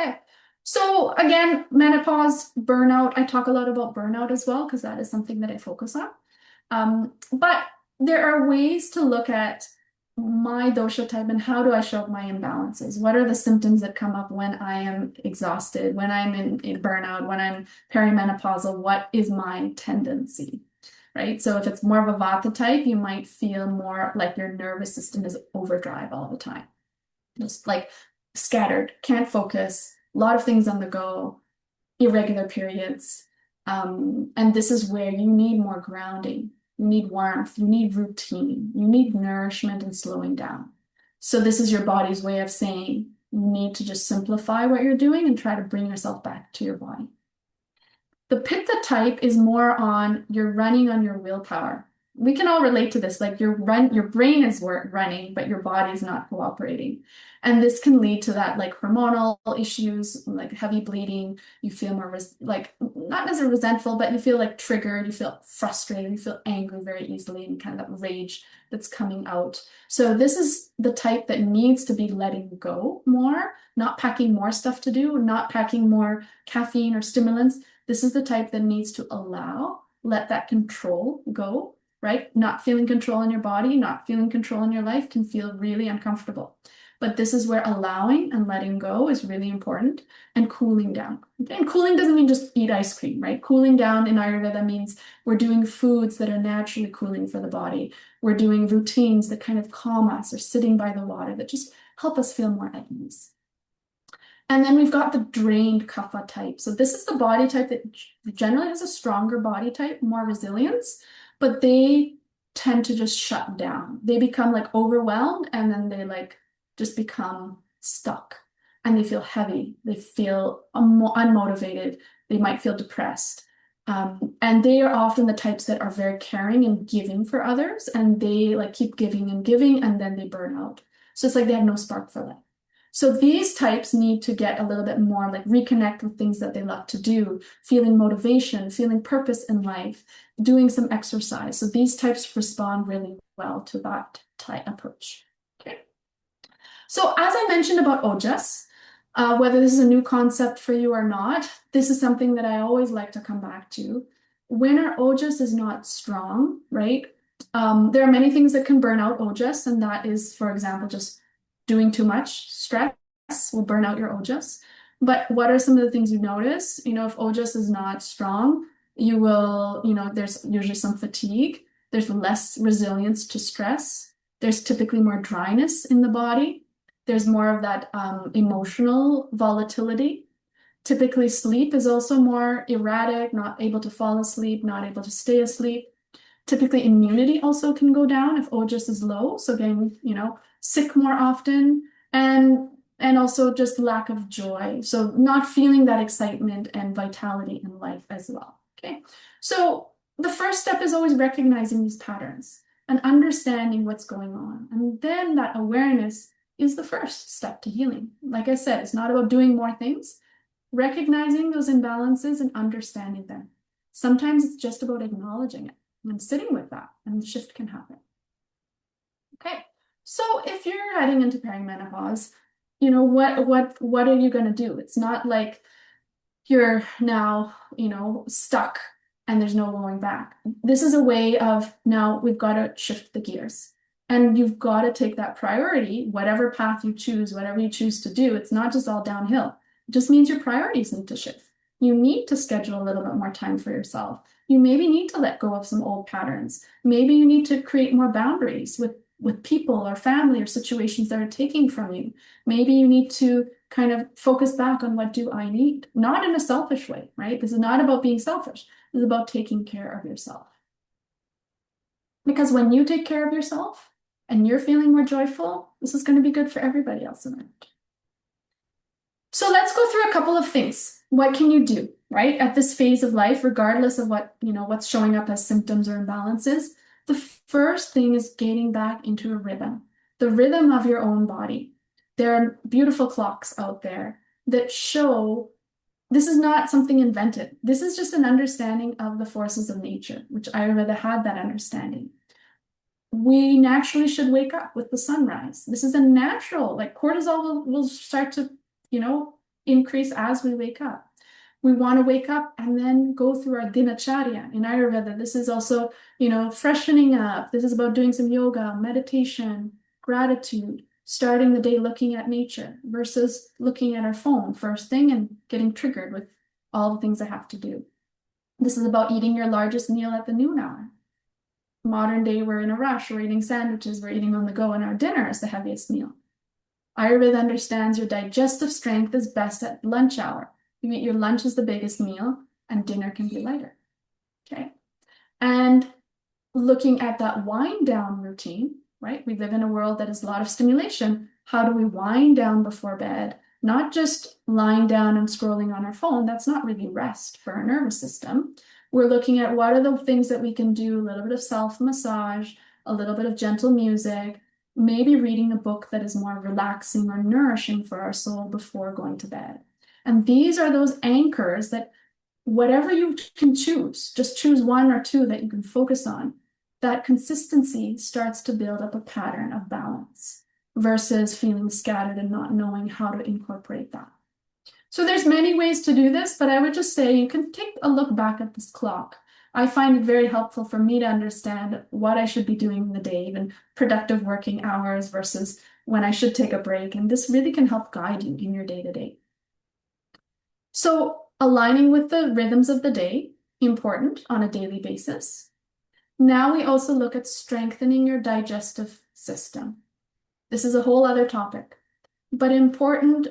Okay. So again, menopause, burnout, I talk a lot about burnout as well, because that is something that I focus on. But there are ways to look at my dosha type and how do I show up my imbalances? What are the symptoms that come up when I am exhausted, when I'm in burnout, when I'm perimenopausal? What is my tendency? Right? So if it's more of a vata type, you might feel more like your nervous system is overdrive all the time. Just like scattered, can't focus, a lot of things on the go, irregular periods. And this is where you need more grounding. You need warmth, you need routine, you need nourishment and slowing down. So this is your body's way of saying you need to just simplify what you're doing and try to bring yourself back to your body. The pitta type is more on you're running on your willpower. We can all relate to this. Like your brain is running, but your body's not cooperating. And this can lead to that like hormonal issues, like heavy bleeding. You feel more like not necessarily resentful, but you feel like triggered, you feel frustrated, you feel angry very easily, and kind of that rage that's coming out. So this is the type that needs to be letting go more, not packing more stuff to do, not packing more caffeine or stimulants. This is the type that needs to let that control go, right? Not feeling control in your body, not feeling control in your life can feel really uncomfortable. But this is where allowing and letting go is really important, and cooling down. Okay? And cooling doesn't mean just eat ice cream, right? Cooling down in Ayurveda means we're doing foods that are naturally cooling for the body. We're doing routines that kind of calm us, or sitting by the water that just help us feel more at ease. And then we've got the drained kapha type. So this is the body type that generally has a stronger body type, more resilience, but they tend to just shut down. They become like overwhelmed, and then they like just become stuck, and they feel heavy. They feel unmotivated. They might feel depressed. And they are often the types that are very caring and giving for others, and they like keep giving and giving, and then they burn out. So it's like they have no spark for life. So these types need to get a little bit more like reconnect with things that they love to do, feeling motivation, feeling purpose in life, doing some exercise. So these types respond really well to that type approach. Okay. So as I mentioned about ojas, whether this is a new concept for you or not, this is something that I always like to come back to. When our ojas is not strong, right? There are many things that can burn out ojas, and that is, for example, just doing too much stress will burn out your ojas. But what are some of the things you notice? If ojas is not strong, you will, there's usually some fatigue. There's less resilience to stress. There's typically more dryness in the body. There's more of that emotional volatility. Typically, sleep is also more erratic, not able to fall asleep, not able to stay asleep. Typically, immunity also can go down if ojas is low. So getting, sick more often, and also just lack of joy. So not feeling that excitement and vitality in life as well. Okay. So the first step is always recognizing these patterns and understanding what's going on. And then that awareness is the first step to healing. Like I said, it's not about doing more things, recognizing those imbalances and understanding them. Sometimes it's just about acknowledging it and sitting with that, and the shift can happen. Okay, so if you're heading into perimenopause, what are you going to do? It's not like you're now, stuck and there's no going back. This is a way of now we've got to shift the gears. And you've got to take that priority, whatever path you choose, whatever you choose to do. It's not just all downhill. It just means your priorities need to shift. You need to schedule a little bit more time for yourself. You maybe need to let go of some old patterns. Maybe you need to create more boundaries with people or family or situations that are taking from you. Maybe you need to kind of focus back on what do I need, not in a selfish way, right? This is not about being selfish. This is about taking care of yourself. Because when you take care of yourself and you're feeling more joyful, this is going to be good for everybody else around. So let's go through a couple of things. What can you do, right? At this phase of life, regardless of what's showing up as symptoms or imbalances, the first thing is getting back into a rhythm, the rhythm of your own body. There are beautiful clocks out there that show this is not something invented. This is just an understanding of the forces of nature, which Ayurveda had that understanding. We naturally should wake up with the sunrise. This is a natural, like cortisol will start to, increase as we wake up. We want to wake up and then go through our dinacharya. In Ayurveda, this is also, freshening up. This is about doing some yoga, meditation, gratitude, starting the day looking at nature versus looking at our phone first thing and getting triggered with all the things I have to do. This is about eating your largest meal at the noon hour. Modern day, we're in a rush, we're eating sandwiches, we're eating on the go, and our dinner is the heaviest meal. Ayurveda understands your digestive strength is best at lunch hour. You eat your lunch is the biggest meal, and dinner can be lighter. Okay. And looking at that wind down routine, right? We live in a world that is a lot of stimulation. How do we wind down before bed? Not just lying down and scrolling on our phone. That's not really rest for our nervous system. We're looking at what are the things that we can do, a little bit of self-massage, a little bit of gentle music, maybe reading a book that is more relaxing or nourishing for our soul before going to bed. And these are those anchors that whatever you can choose, just choose one or two that you can focus on. That consistency starts to build up a pattern of balance versus feeling scattered and not knowing how to incorporate that. So there's many ways to do this, but I would just say you can take a look back at this clock. I find it very helpful for me to understand what I should be doing in the day, even productive working hours versus when I should take a break. And this really can help guide you in your day-to-day. So aligning with the rhythms of the day, important on a daily basis. Now we also look at strengthening your digestive system. This is a whole other topic, but important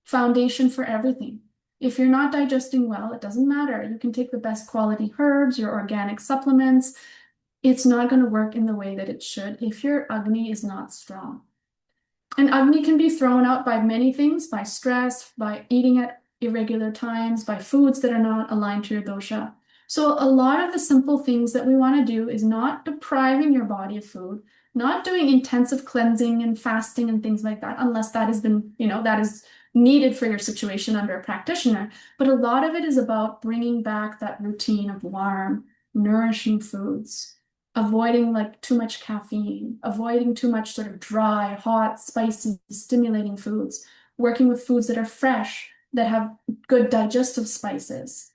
foundation for everything. If you're not digesting well, it doesn't matter. You can take the best quality herbs, your organic supplements. It's not going to work in the way that it should if your Agni is not strong. And Agni can be thrown out by many things, by stress, by eating at irregular times, by foods that are not aligned to your dosha. So a lot of the simple things that we want to do is not depriving your body of food, not doing intensive cleansing and fasting and things like that, unless that has been, that is needed for your situation under a practitioner. But a lot of it is about bringing back that routine of warm, nourishing foods, avoiding like too much caffeine, avoiding too much sort of dry, hot, spicy, stimulating foods, working with foods that are fresh, that have good digestive spices,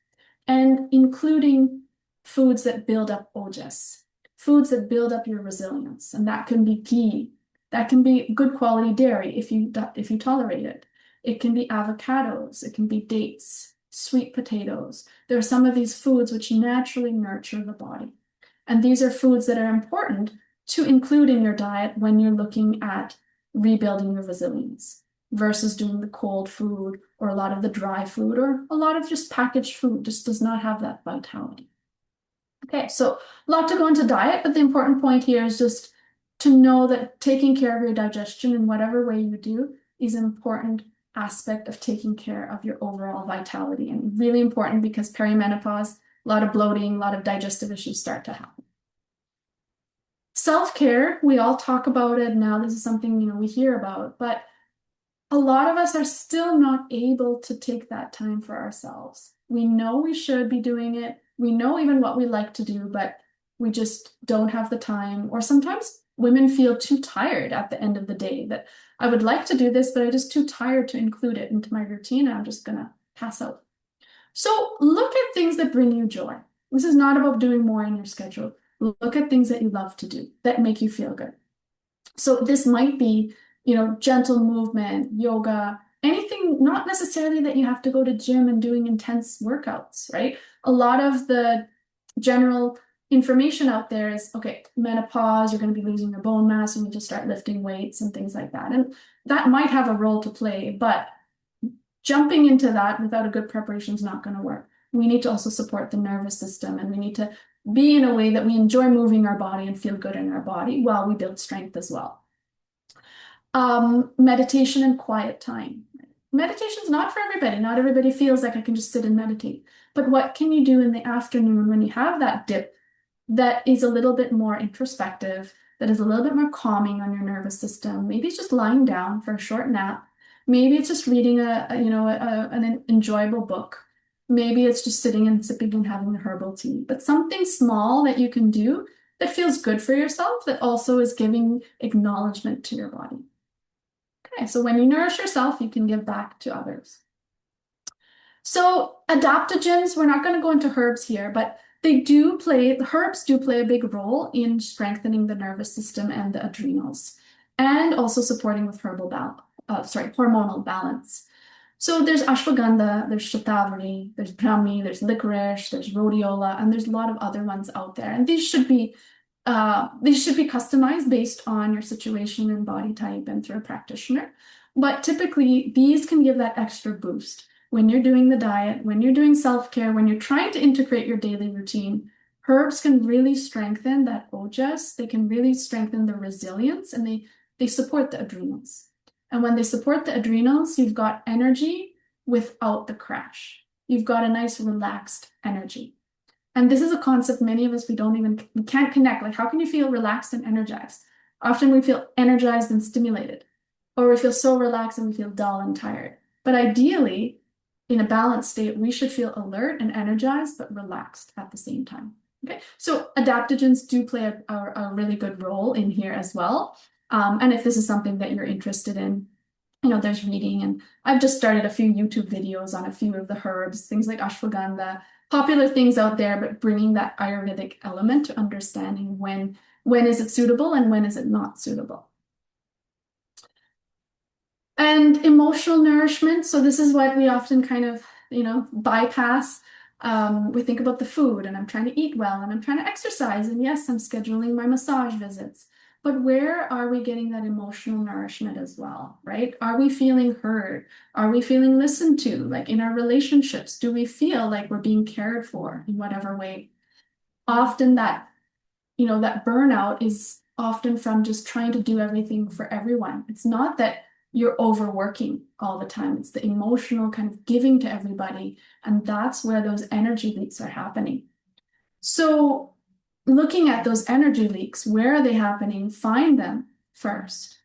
and including foods that build up ojas, foods that build up your resilience. And that can be ghee, that can be good quality dairy if you tolerate it. It can be avocados, it can be dates, sweet potatoes. There are some of these foods which naturally nurture the body. And these are foods that are important to include in your diet when you're looking at rebuilding your resilience versus doing the cold food or a lot of the dry food or a lot of just packaged food just does not have that vitality. Okay, so a lot to go into diet, but the important point here is just to know that taking care of your digestion in whatever way you do is an important aspect of taking care of your overall vitality, and really important because perimenopause, a lot of bloating, a lot of digestive issues start to happen. Self-care, we all talk about it now. This is something, we hear about, but a lot of us are still not able to take that time for ourselves. We know we should be doing it. We know even what we like to do, but we just don't have the time. Or sometimes women feel too tired at the end of the day that I would like to do this, but I'm just too tired to include it into my routine. And I'm just going to pass out. So look at things that bring you joy. This is not about doing more in your schedule. Look at things that you love to do that make you feel good. So this might be, gentle movement, yoga, anything, not necessarily that you have to go to gym and doing intense workouts, right? A lot of the general information out there is, okay, menopause, you're going to be losing your bone mass, you need to start lifting weights and things like that. And that might have a role to play, but jumping into that without a good preparation is not going to work. We need to also support the nervous system, and we need to be in a way that we enjoy moving our body and feel good in our body while we build strength as well. Meditation and quiet time. Meditation is not for everybody. Not everybody feels like I can just sit and meditate. But what can you do in the afternoon when you have that dip that is a little bit more introspective, that is a little bit more calming on your nervous system? Maybe it's just lying down for a short nap. Maybe it's just reading an enjoyable book. Maybe it's just sitting and sipping and having a herbal tea. But something small that you can do that feels good for yourself, that also is giving acknowledgement to your body. Okay, so when you nourish yourself, you can give back to others. So adaptogens, we're not going to go into herbs here, but the herbs do play a big role in strengthening the nervous system and the adrenals, and also supporting with hormonal balance. So there's ashwagandha, there's shatavari, there's brahmi, there's licorice, there's rhodiola, and there's a lot of other ones out there. And these should be customized based on your situation and body type and through a practitioner. But typically, these can give that extra boost when you're doing the diet, when you're doing self-care, when you're trying to integrate your daily routine. Herbs can really strengthen that ojas. They can really strengthen the resilience, and they support the adrenals. And when they support the adrenals, you've got energy without the crash. You've got a nice relaxed energy. And this is a concept many of us we can't connect. Like, how can you feel relaxed and energized? Often we feel energized and stimulated, or we feel so relaxed and we feel dull and tired. But ideally, in a balanced state, we should feel alert and energized, but relaxed at the same time. Okay, so adaptogens do play a really good role in here as well. And if this is something that you're interested in, there's reading, and I've just started a few YouTube videos on a few of the herbs, things like ashwagandha, popular things out there, but bringing that Ayurvedic element to understanding when is it suitable and when is it not suitable. And emotional nourishment. So this is what we often kind of, bypass. We think about the food, and I'm trying to eat well, and I'm trying to exercise, and yes, I'm scheduling my massage visits. But where are we getting that emotional nourishment as well, right? Are we feeling heard? Are we feeling listened to? Like in our relationships, do we feel like we're being cared for in whatever way? Often that burnout is often from just trying to do everything for everyone. It's not that you're overworking all the time. It's the emotional kind of giving to everybody. And that's where those energy leaks are happening. So looking at those energy leaks, where are they happening? Find them first.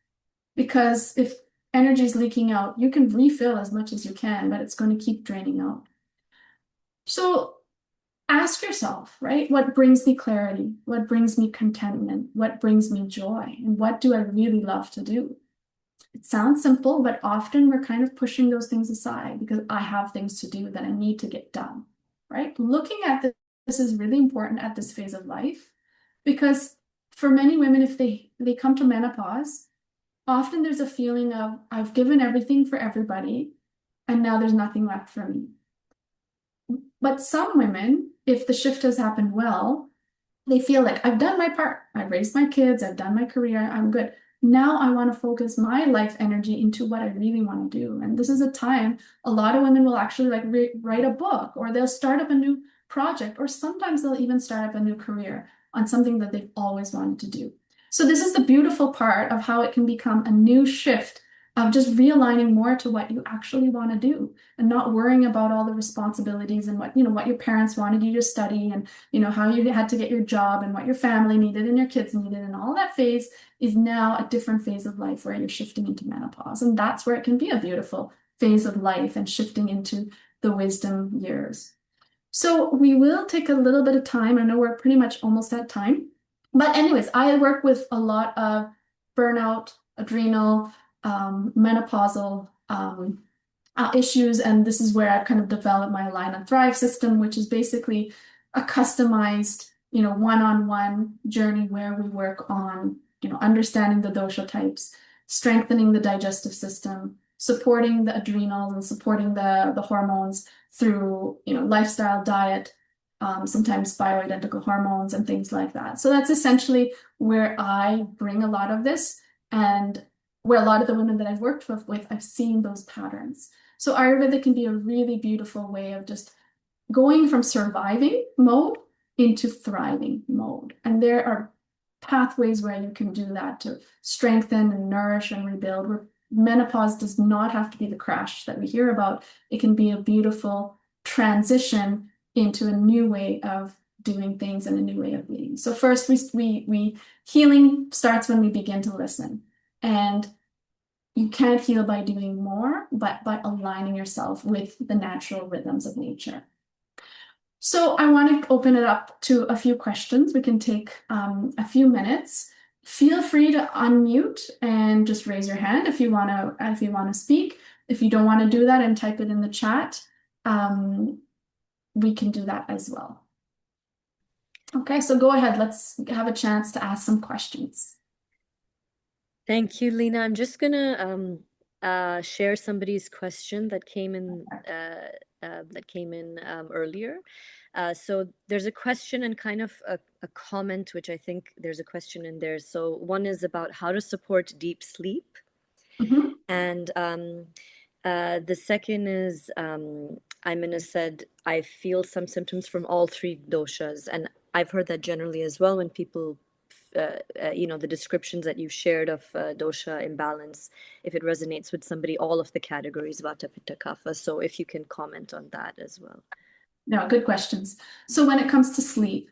Because if energy is leaking out, you can refill as much as you can, but it's going to keep draining out. So ask yourself, right? What brings me clarity? What brings me contentment? What brings me joy? And what do I really love to do? It sounds simple, but often we're kind of pushing those things aside because I have things to do that I need to get done, right? Looking at this is really important at this phase of life because for many women, if they come to menopause, often there's a feeling of I've given everything for everybody and now there's nothing left for me. But some women, if the shift has happened well, they feel like I've done my part. I've raised my kids, I've done my career, I'm good. Now I want to focus my life energy into what I really want to do. And this is a time a lot of women will actually like write a book, or they'll start up a new project, or sometimes they'll even start up a new career on something that they've always wanted to do. So this is the beautiful part of how it can become a new shift of just realigning more to what you actually want to do and not worrying about all the responsibilities and what your parents wanted you to study and how you had to get your job and what your family needed and your kids needed, and all that phase is now a different phase of life where you're shifting into menopause. And that's where it can be a beautiful phase of life and shifting into the wisdom years. So we will take a little bit of time. I know we're pretty much almost at time. But anyways, I work with a lot of burnout, adrenal, menopausal issues. And this is where I've kind of developed my Align and Thrive system, which is basically a customized, one-on-one journey where we work on, understanding the dosha types, strengthening the digestive system, supporting the adrenals and supporting the hormones through, lifestyle, diet, sometimes bioidentical hormones and things like that. So that's essentially where I bring a lot of this, and where a lot of the women that I've worked with, I've seen those patterns. So Ayurveda can be a really beautiful way of just going from surviving mode into thriving mode. And there are pathways where you can do that to strengthen and nourish and rebuild. Where menopause does not have to be the crash that we hear about. It can be a beautiful transition into a new way of doing things and a new way of being. So first, we healing starts when we begin to listen. And you can't heal by doing more, but by aligning yourself with the natural rhythms of nature. So I want to open it up to a few questions. We can take a few minutes. Feel free to unmute and just raise your hand if you want to speak. If you don't want to do that, and type it in the chat. um, we can do that as well. Okay, so go ahead. Let's have a chance to ask some questions. Thank you, Leena. I'm just gonna share somebody's question that came in earlier. So there's a question and kind of a comment, which I think there's a question in there. So one is about how to support deep sleep, Mhm. and the second is Imina said, I feel some symptoms from all three doshas, and I've heard that generally as well when people the descriptions that you shared of dosha imbalance, if it resonates with somebody, all of the categories, vata, pitta, kapha. So if you can comment on that as well. No, good questions. So when it comes to sleep,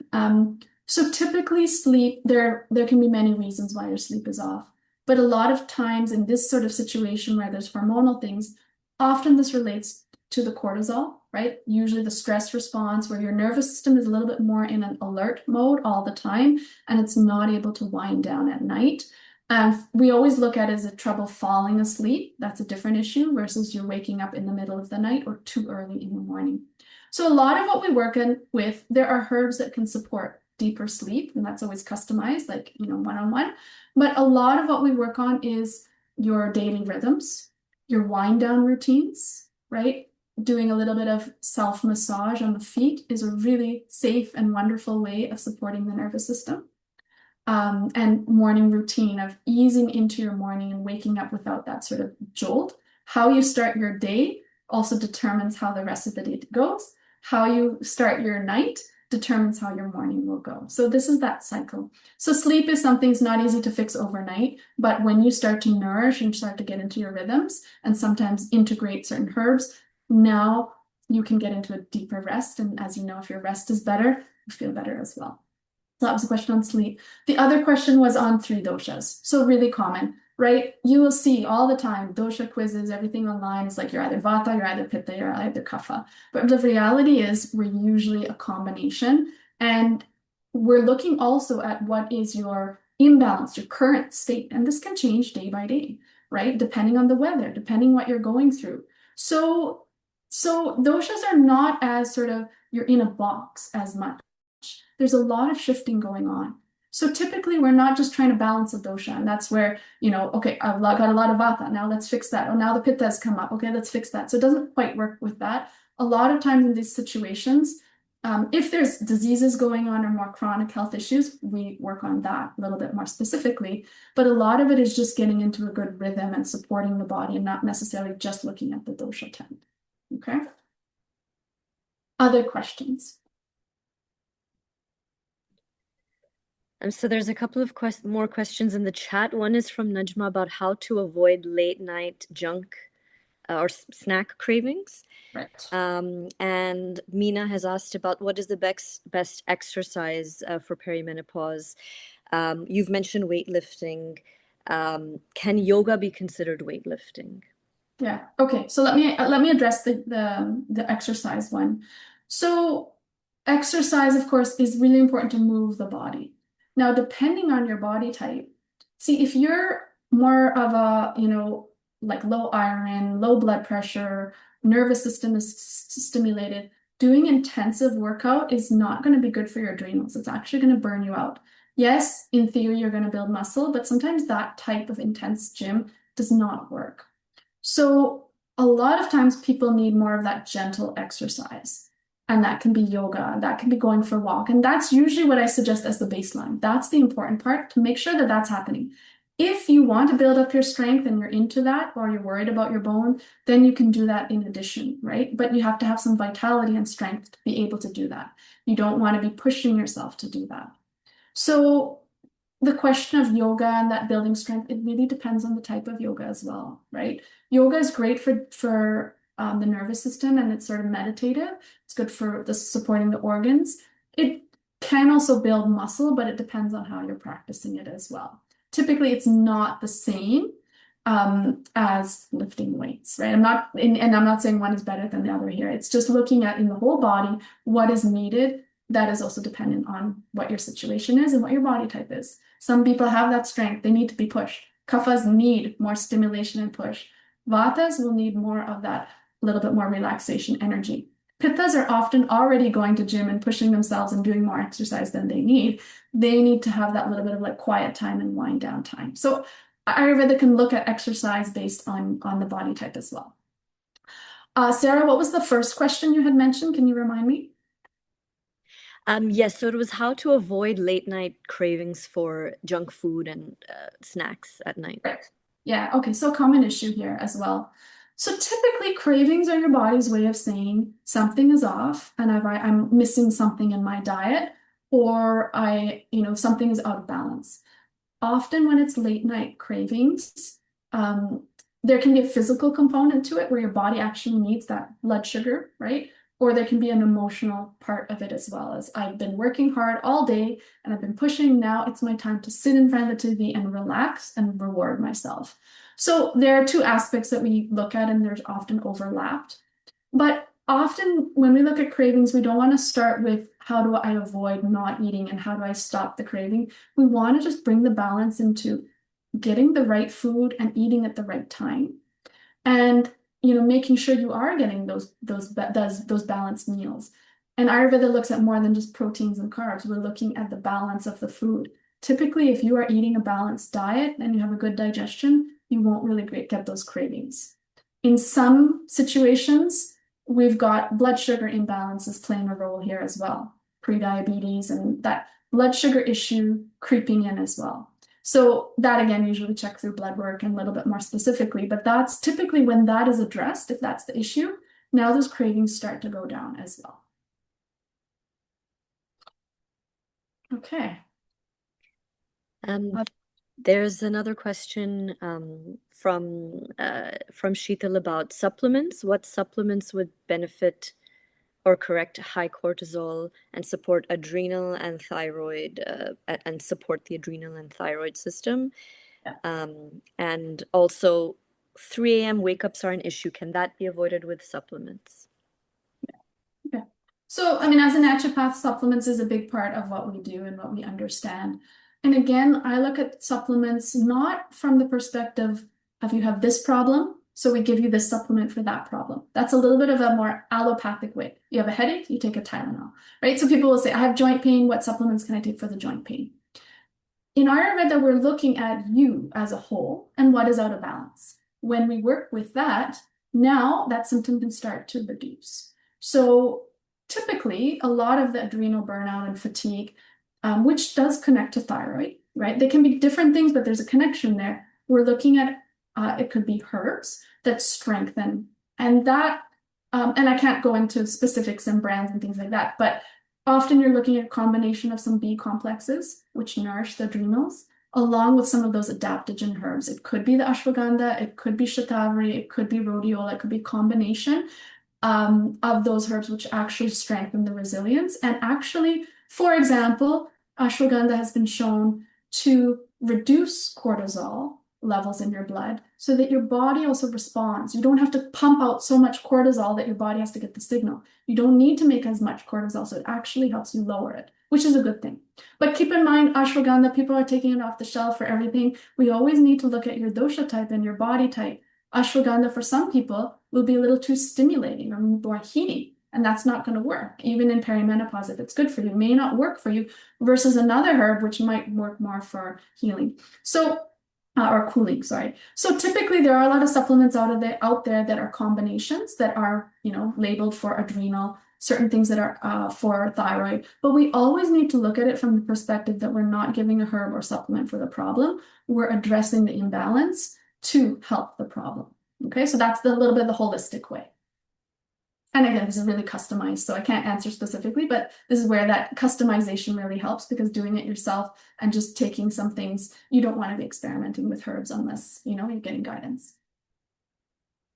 so typically sleep, there can be many reasons why your sleep is off. But a lot of times in this sort of situation where there's hormonal things, often this relates to the cortisol, right? Usually the stress response where your nervous system is a little bit more in an alert mode all the time, and it's not able to wind down at night. We always look at it as a trouble falling asleep. That's a different issue versus you're waking up in the middle of the night or too early in the morning. So a lot of what we work in with, there are herbs that can support deeper sleep, and that's always customized, like, one-on-one. But a lot of what we work on is your daily rhythms, your wind down routines, right? Doing a little bit of self-massage on the feet is a really safe and wonderful way of supporting the nervous system. And morning routine of easing into your morning and waking up without that sort of jolt. How you start your day also determines how the rest of the day goes. How you start your night determines how your morning will go. So this is that cycle. So sleep is something that's not easy to fix overnight, but when you start to nourish and start to get into your rhythms and sometimes integrate certain herbs, now you can get into a deeper rest. And as you know, if your rest is better, you feel better as well. So that was a question on sleep. The other question was on three doshas. So really common, right? You will see all the time dosha quizzes, everything online is like you're either vata, you're either pitta, you're either kapha. But the reality is we're usually a combination. And we're looking also at what is your imbalance, your current state. And this can change day by day, right? Depending on the weather, depending what you're going through. So doshas are not as sort of you're in a box as much. There's a lot of shifting going on. So typically we're not just trying to balance a dosha, and that's where, okay, I've got a lot of vata, now let's fix that. Oh, now the pitta has come up. Okay, let's fix that. So it doesn't quite work with that. A lot of times in these situations, if there's diseases going on or more chronic health issues, we work on that a little bit more specifically. But a lot of it is just getting into a good rhythm and supporting the body and not necessarily just looking at the dosha 10. Okay. Other questions? So there's a couple of more questions in the chat. One is from Najma about how to avoid late night junk or snack cravings. Right. And Meena has asked about what is the best exercise for perimenopause. You've mentioned weightlifting. Can yoga be considered weightlifting? Yeah. Okay. So let me address the exercise one. So exercise, of course, is really important to move the body. Now, depending on your body type, see if you're more of a, like low iron, low blood pressure, nervous system is stimulated, doing intensive workout is not going to be good for your adrenals. It's actually going to burn you out. Yes, in theory, you're going to build muscle, but sometimes that type of intense gym does not work. So a lot of times people need more of that gentle exercise. And that can be yoga, that can be going for a walk. And that's usually what I suggest as the baseline. That's the important part to make sure that that's happening. If you want to build up your strength and you're into that, or you're worried about your bone, then you can do that in addition, right? But you have to have some vitality and strength to be able to do that. You don't want to be pushing yourself to do that. So the question of yoga and that building strength, it really depends on the type of yoga as well, right? Yoga is great for the nervous system and it's sort of meditative. It's good for the supporting the organs. It can also build muscle, but it depends on how you're practicing it as well. Typically, it's not the same as lifting weights, right? And I'm not saying one is better than the other here. It's just looking at in the whole body what is needed. That is also dependent on what your situation is and what your body type is. Some people have that strength. They need to be pushed. Kaphas need more stimulation and push. Vatas will need more of that a little bit more relaxation energy. Pittas are often already going to gym and pushing themselves and doing more exercise than they need. They need to have that little bit of like quiet time and wind down time. So Ayurveda can look at exercise based on the body type as well. Sarah, what was the first question you had mentioned? Can you remind me? Yes, so it was how to avoid late night cravings for junk food and snacks at night. Right. Yeah, okay, so common issue here as well. So typically cravings are your body's way of saying something is off and I'm missing something in my diet or something is out of balance. Often when it's late night cravings, um, there can be a physical component to it where your body actually needs that blood sugar, right? Or there can be an emotional part of it as well as I've been working hard all day and I've been pushing. Now it's my time to sit in front of the TV and relax and reward myself. So there are two aspects that we look at and there's often overlapped. But often when we look at cravings, we don't want to start with how do I avoid not eating and how do I stop the craving. We want to just bring the balance into getting the right food and eating at the right time. And making sure you are getting those balanced meals. And Ayurveda looks at more than just proteins and carbs. We're looking at the balance of the food. Typically, if you are eating a balanced diet and you have a good digestion, you won't really get those cravings. In some situations, we've got blood sugar imbalances playing a role here as well, prediabetes and that blood sugar issue creeping in as well. So that again, usually check through blood work and a little bit more specifically, but that's typically when that is addressed, if that's the issue, now those cravings start to go down as well. Okay. Um, there's another question from Sheetal about supplements. What supplements would benefit or correct high cortisol and support adrenal and thyroid and support the adrenal and thyroid system? Yeah. And also 3 a.m. wake ups are an issue. Can that be avoided with supplements? Okay. So, I mean, as a naturopath, supplements is a big part of what we do and what we understand. And again, I look at supplements not from the perspective of you have this problem, so we give you this supplement for that problem. That's a little bit of a more allopathic way. You have a headache, you take a Tylenol, right? So people will say, I have joint pain. What supplements can I take for the joint pain? In Ayurveda, we're looking at you as a whole and what is out of balance. When we work with that, now that symptom can start to reduce. So typically, a lot of the adrenal burnout and fatigue, which does connect to thyroid, right? They can be different things, but there's a connection there. We're looking at it could be herbs that strengthen, and I can't go into specifics and brands and things like that, but often you're looking at a combination of some B complexes, which nourish the adrenals, along with some of those adaptogen herbs. It could be the ashwagandha, it could be shatavari, it could be rhodiola, it could be a combination of those herbs which actually strengthen the resilience. And actually, for example, ashwagandha has been shown to reduce cortisol levels in your blood so that your body also responds. You don't have to pump out so much cortisol that your body has to get the signal. You don't need to make as much cortisol, so it actually helps you lower it, which is a good thing. But keep in mind, ashwagandha, people are taking it off the shelf for everything. We always need to look at your dosha type and your body type. Ashwagandha for some people will be a little too stimulating or more heating, and that's not going to work. Even in perimenopause, if it's good for you, it may not work for you versus another herb which might work more for healing. So or cooling, sorry. So typically there are a lot of supplements out there that are combinations that are, labeled for adrenal, certain things that are for thyroid, but we always need to look at it from the perspective that we're not giving a herb or supplement for the problem. We're addressing the imbalance to help the problem. Okay, so that's the little bit of the holistic way. And again, this is really customized, so I can't answer specifically, but this is where that customization really helps because doing it yourself and just taking some things, you don't want to be experimenting with herbs unless, you're getting guidance.